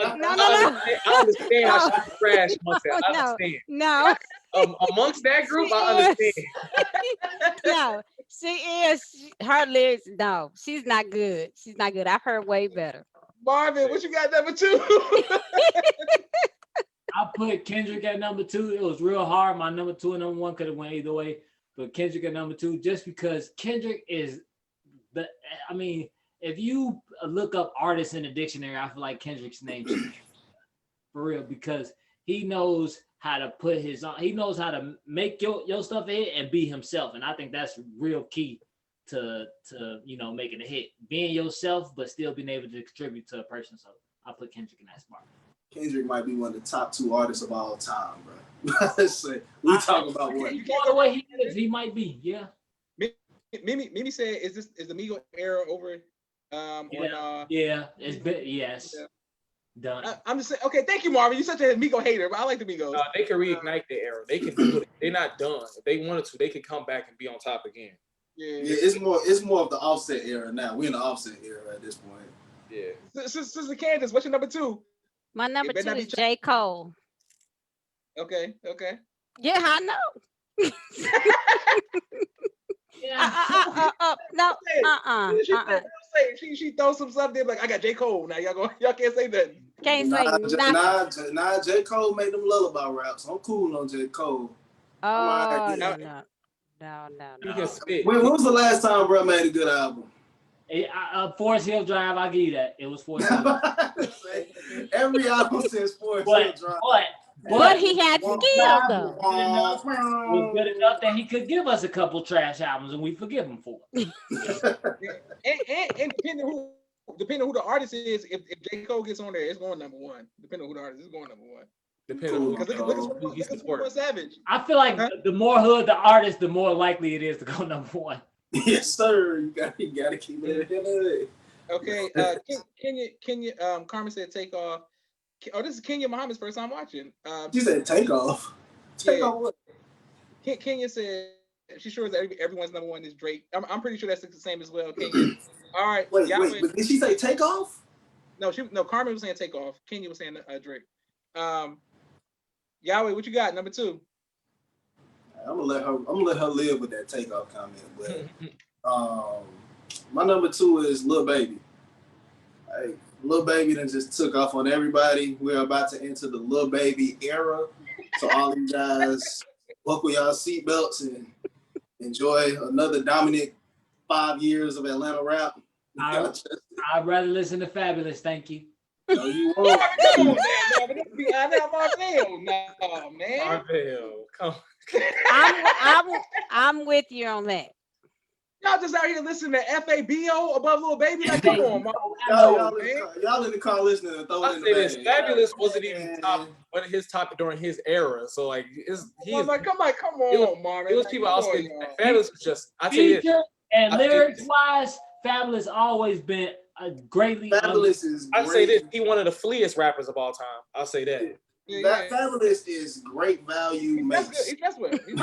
understand how she crashed amongst that. I understand. No. Amongst that group, I understand. No, she is. Her lyrics, no, she's not good. She's not good. I've heard way better. Marvin, what you got number 2? I put Kendrick at number 2. It was real hard. My number 2 and number 1 could have went either way. But Kendrick at number 2, just because Kendrick is if you look up artists in the dictionary, I feel like Kendrick's name for real, because he knows how to he knows how to make your stuff a hit and be himself. And I think that's real key to making a hit. Being yourself, but still being able to contribute to a person. So I put Kendrick in that spot. Kendrick might be one of the top 2 artists of all time, bro. We talking about what? The way he is, he might be, yeah. Mimi said, "Is the Migo era over?" It's been yes. Yeah. Done. I'm just saying. Okay, thank you, Marvin. You're such a Migo hater, but I like the Migos. They can reignite the era. They can do it. They're not done. If they wanted to, they could come back and be on top again. Yeah, it's more of the Offset era now. We're in the Offset era at this point. Yeah. Sister Candace, what's your number 2? My number 2 is J. Cole. Okay. Yeah, I know. No. She throws some stuff there like I got J. Cole. Now y'all can't say that. Can't say nothing. Nah, J. Cole made them lullaby raps. I'm cool on J. Cole. Oh no. You can spit. When was the last time bro made a good album? Forest Hill Drive, I'll give you that. It was Forest Hill Drive. Every album says Forest Hill Drive. But he had skill though. It was good enough that he could give us a couple trash albums and we forgive him for it. and depending who the artist is, if J. Cole gets on there, it's going number 1. Depending on who the artist is, it's going number 1. Depending on who he's supporting. Savage. I feel like the more hood the artist, the more likely it is to go number 1. Yes, sir. You gotta keep it in there. Okay, Kenya, Carmen said take off. Oh, this is Kenya Muhammad's first time watching. She said take off. Take off what? Kenya said she's sure that everyone's number 1 is Drake. I'm pretty sure that's the same as well. Kenya. All right. Wait, but did she say take off? No, Carmen was saying take off. Kenya was saying Drake. Yahweh, what you got? Number 2. I'm gonna let her live with that takeoff comment, but my number 2 is Lil Baby. Lil Baby done just took off on everybody. We're about to enter the Lil Baby era. So all you guys, buckle y'all seatbelts and enjoy another dominant 5 years of Atlanta rap. I'd rather listen to Fabulous, thank you. No, you won't. Come on, man. Marvell, no, man. Marvell, come on. I'm with you on that. Y'all just out here listening to FABO above Lil Baby. Like, come on, man. Y'all in the car listening and throwing in the this bag. Fabulous wasn't even one of his top during his era. So like, Come on, Marvin. It was people else. Fabulous was just. I tell you, and lyrics wise, Fabulous always been a greatly. Fabulous is. I'd say this. He one of the fleetest rappers of all time. I'll say that. Fabulous is great value Mace. That's what. Great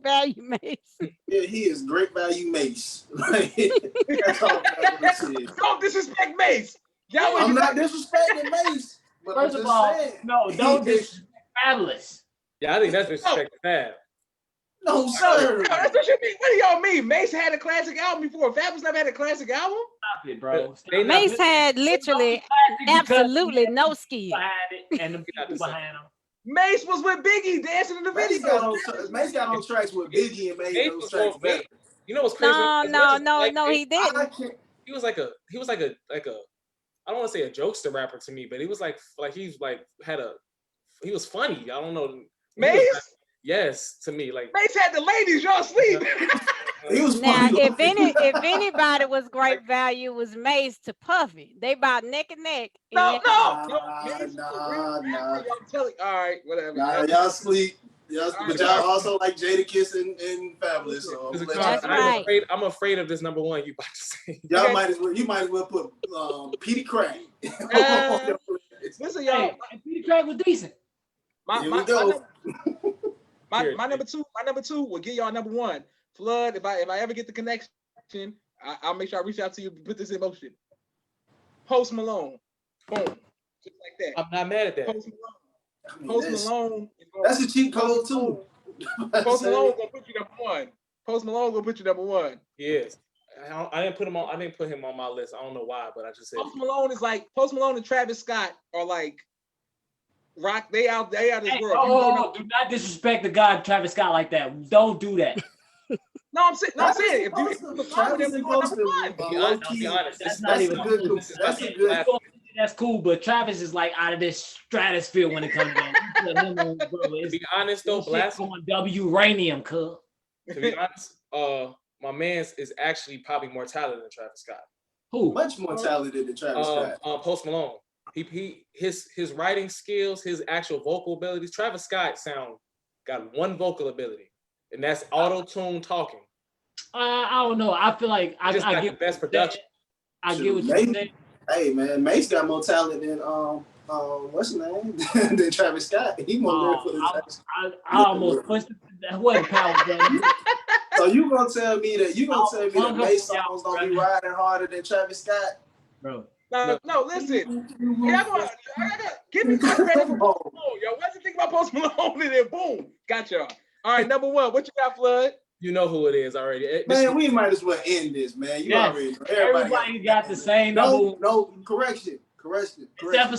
value Mace. Yeah, he is great value Mace. That's all Fabulous is. Don't disrespect Mace. I'm not disrespecting Mace. But First of all, no, don't disrespect Fabulous. Yeah, I think that's disrespect Fab. No, sir. That's what you mean. What do y'all mean? Mace had a classic album before. Fabulous never had a classic album? Stop it, bro. Mace had literally absolutely no skill. And the people behind him. Mace was with Biggie dancing in the video. Mace got on tracks with Biggie and made those tracks better. You know what's crazy? No, he didn't. He was like a I don't want to say a jokester rapper to me, but he was like he was funny. I don't know. Mace? Yes, to me, like Mace had the ladies, y'all sleep. He was now, funny. if anybody was great value, was Mace to Puffy. They about neck and neck. No. Nah. Y'all all right, whatever. Nah, y'all sleep. But y'all also like Jadakiss and Fabulous. So that's right. I'm afraid of this number one you about to say. Y'all might as well put Petey Crack. Listen, y'all. Petey Crack was decent. My number two will get y'all number one. Flood, if I ever get the connection, I'll make sure I reach out to you and put this in motion. Post Malone. Boom. Just like that. I'm not mad at that. Post Malone. That's a cheat code too. Post Malone gonna put you number one. Post Malone gonna put you number one. Yes. I didn't put him on. I didn't put him on my list. I don't know why, but I just said Post Malone and Travis Scott are like rock. They out this world. Do not disrespect the god Travis Scott like that. Don't do that. No, I'm saying that's cool, but Travis is like out of this stratosphere when it comes down. To be honest though, on W Uranium, cuz. To be honest, my man's is actually probably more talented than Travis Scott. Who? Much more talented than Travis Scott. Post Malone. His writing skills, his actual vocal abilities. Travis Scott got one vocal ability, and that's auto-tune talking. I don't know. I feel like I got get the best production. I get what you're saying. Hey man, Mace got more talent than what's his name? than Travis Scott. He more lyrical than Travis Scott. I almost pushed that wasn't power, brother. So you gonna tell me that Mace songs don't be riding harder than Travis Scott? Bro. No, listen. Give me credit for Post Malone, yo. What's the thing about Post Malone? And then boom, got y'all. All right, number one. What you got, Flood? You know who it is already. Man, we might as well end this, man. You already know. Everybody got the same number. No, correction. Except for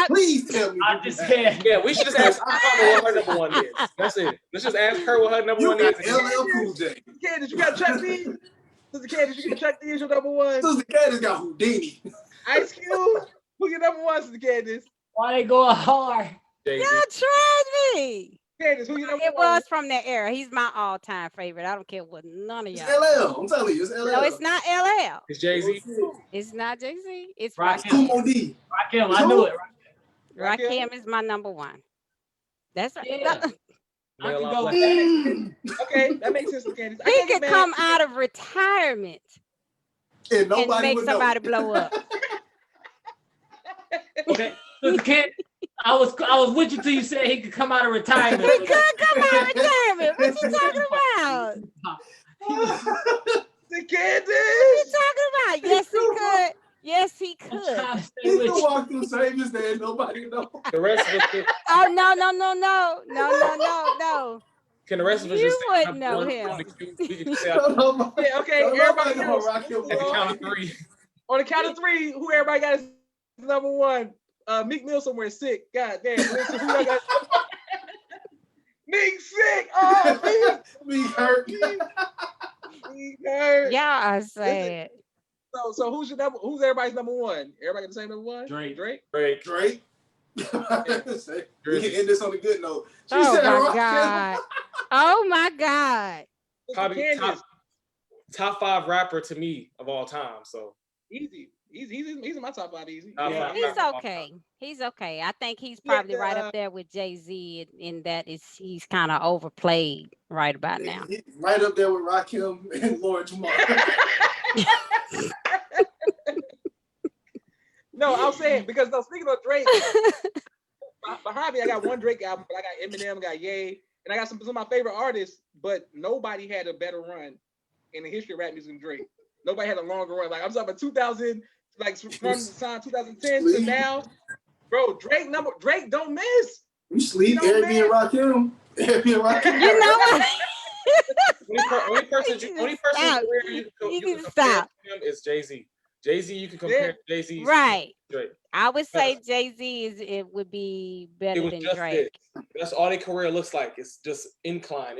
Please tell me. I just said. Yeah, we should just ask her what her number one is. That's it. Let's just ask her what her number one is. LL Cool J. Candace, you got Chuck D? Sister Candace, you got Chuck D as your number one? Sister Candace got Houdini. Ice Cube? Who your number one, Sister Candace? Why they going hard? Jay-Z. Y'all tried me. Candace, who your number It one? was from that era. He's my all-time favorite. I don't care what none of It's y'all. LL. I'm telling you, it's LL. No, it's not LL. It's Jay-Z. It's not Jay-Z. It's Rakim. Rakim. Kumo D. Rakim, I knew it. Rakim is my number one. That's right. Yeah. I can go with that. Okay, that makes sense, Candace. He could come out of retirement And and make somebody blow up. Okay, so I was with you till you said he could come out of retirement. He could come out of retirement. What you talking about? The Candace. What you talking about? Yes, he could. Yes, he could. He can walk through Saviors Day and nobody knows. The rest of us. Oh no. Can the rest of us You just wouldn't know him. We can say Okay, everybody Nobody gonna rock him. at the count of three. On the count of three, who everybody got is number one? Meek Mill somewhere sick. God damn. Listen, who y'all got? Meek sick. Oh, Meek hurt. Meek hurt. Y'all are sad. So who's everybody's number one? Everybody got the same number one? Drake. Drake. We can end this on a good note. She Oh said my Rakim. God. Oh my God. Probably Candace. top 5 rapper to me of all time. So Easy. He's in my top 5 easy. Top Yeah. five. He's okay. He's okay. I think he's probably right up there with Jay-Z in that he's kind of overplayed right about now. He's right up there with Rakim and Lord Jamar. No, I'm saying because speaking of Drake, behind me I got one Drake album, but I got Eminem, got Ye, and I got some of my favorite artists, but nobody had a better run in the history of rap music than Drake. Nobody had a longer run. Like I'm talking about 2000, like from the time 2010 to now, bro. Drake don't miss. You sleep, Eric and Rakim. You know what? only person career you can compare to him is Jay-Z. Jay-Z, you can compare Jay-Z. Right. Drake. I would say Jay-Z it would be better than Drake. That's all their career looks like. It's just incline.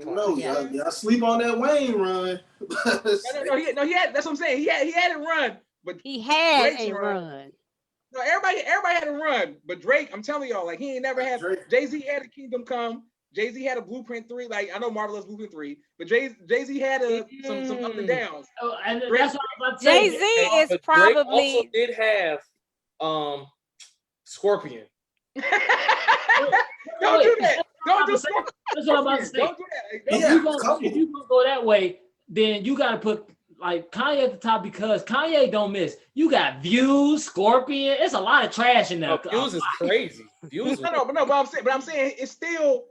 No, y'all sleep on that Wayne run. No, he had. That's what I'm saying. He had it run, but he had Drake's a run. No, everybody had a run, but Drake, I'm telling y'all, like he ain't never had. Jay-Z had a Kingdom Come. Jay-Z had a Blueprint 3. Like I know Marvelous Blueprint 3, but Jay-Z had some up and downs. Oh, and that's what I'm about to Jay-Z say. is probably Drake also did have Scorpion. Don't do that. Don't do Scorpion. That's what I'm about to say. Don't do that. If you gonna go that way, then you gotta put like Kanye at the top because Kanye don't miss. You got Views, Scorpion. It's a lot of trash in there. Views is crazy. Views. But I'm saying it's still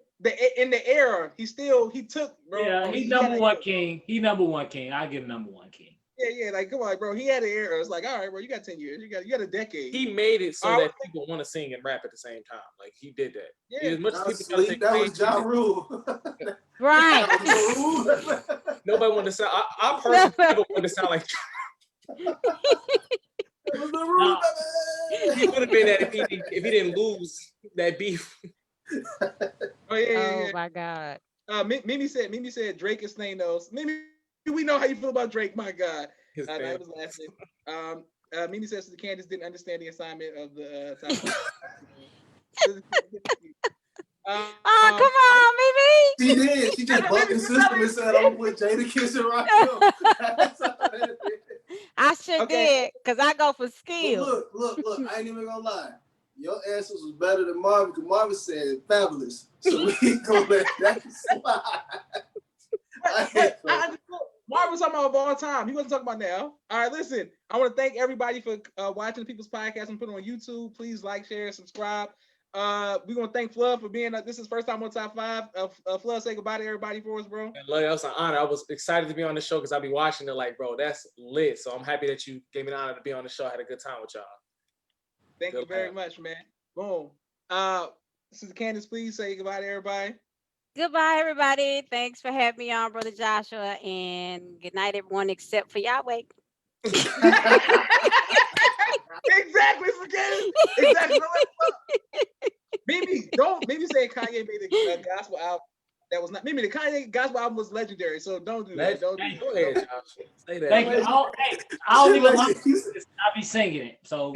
in the era. He took. Bro, yeah, he's number one king. He number one king. I give him number one king. Yeah, like come on, bro. He had an era. It's like, all right, bro, you got 10 years. You got a decade. He made it so that people want to sing and rap at the same time. Like he did that. Yeah, as much as people that was Ja Rule. right. Nobody wanted to sound. I personally never wanted to sound like. He would have been that if he didn't lose that beef. Oh my God. Mimi said Drake is Snake Nose. Mimi, we know how you feel about Drake. My God, I was laughing. Mimi says the Candace didn't understand the assignment of the topic. Come on, Mimi. She did. She just bumped the system and said, "I'm with Jada Kiss and Rakim." I sure did, because I go for skill. Look, I ain't even gonna lie. Your answers was better than Marvin, because Marvin said fabulous. So we ain't gonna let that slide. Marvin's talking about all time. He wasn't talking about now. All right, listen. I want to thank everybody for watching the People's Podcast and put it on YouTube. Please like, share, subscribe. We're gonna thank Flood for being this is first time on top 5. Flood, say goodbye to everybody for us, bro. That was an honor. I was excited to be on the show because I'll be watching it like, bro, that's lit. So I'm happy that you gave me the honor to be on the show. I had a good time with y'all. Thank you very much, man. Boom. This is Candace. Please say goodbye to everybody. Goodbye, everybody. Thanks for having me on, Brother Joshua, and good night, everyone, except for Yahweh. Exactly, exactly. Maybe say Kanye made a gospel album that was not. Maybe the Kanye gospel album was legendary. So don't do that. Don't do Go ahead, Josh. Say that. Thank you. I don't even like it. I be singing it. So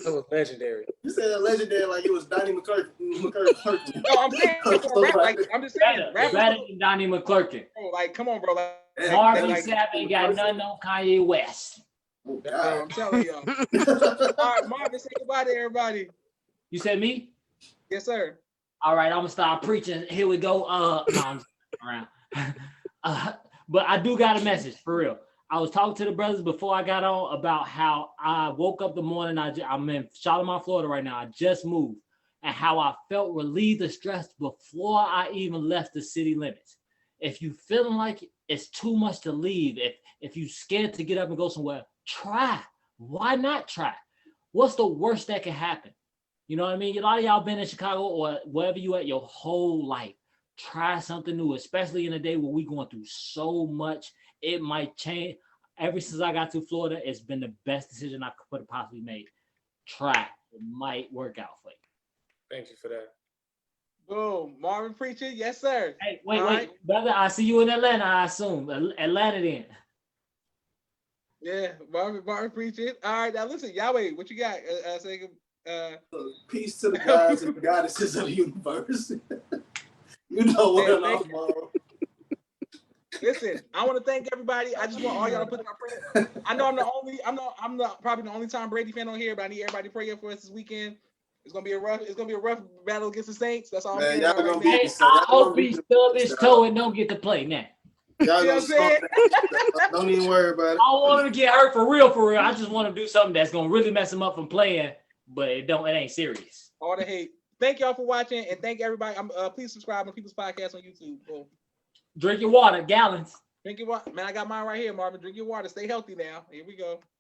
it was legendary. You said that legendary like it was Donnie McClurkin. No, I'm saying I'm just saying better than Donnie McClurkin. Bro, like, come on, bro. Marvin Sapp ain't got nothing on Kanye West. Oh, I'm telling y'all. All right, Marvin, say goodbye to everybody. You said me? Yes, sir. All right, I'm gonna start preaching. Here we go. No, I'm around. But I do got a message for real. I was talking to the brothers before I got on about how I woke up the morning. I'm in Shalimar, Florida right now. I just moved, and how I felt relieved of stress before I even left the city limits. If you feeling like it's too much to leave, if you scared to get up and go somewhere, try. Why not try? What's the worst that can happen? You know what I mean? A lot of y'all been in Chicago or wherever you at your whole life. Try something new, especially in a day where we going through so much. It might change. ever since I got to Florida, it's been the best decision I could have possibly made. Track, it might work out for you. Thank you for that. Boom. Marvin Preacher, yes, sir. Hey, wait, All wait, right. brother. I see you in Atlanta. I assume Atlanta then. Yeah, Marvin Preacher. All right, now listen, Yahweh, what you got? Peace to the gods and goddesses of the universe. You know what Hey, I'm on. Listen, I want to thank everybody. I just want all y'all to put in our prayer. I know I'm probably the only Tom Brady fan on here, but I need everybody to pray for us this weekend. It's gonna be a rough battle against the Saints. That's all I'm Man, saying y'all about gonna right be now. Hey, I hope he stub his toe and don't get to play now. Y'all You know gonna what I'm saying? don't even worry about it. I don't want him to get hurt for real. I just want him to do something that's gonna really mess him up from playing, but it ain't serious. All the hate. Thank y'all for watching, and thank everybody. Please subscribe to People's Podcast on YouTube. Boom. Drink your water, gallons. Drink your water. Man, I got mine right here, Marvin. Drink your water. Stay healthy now. Here we go.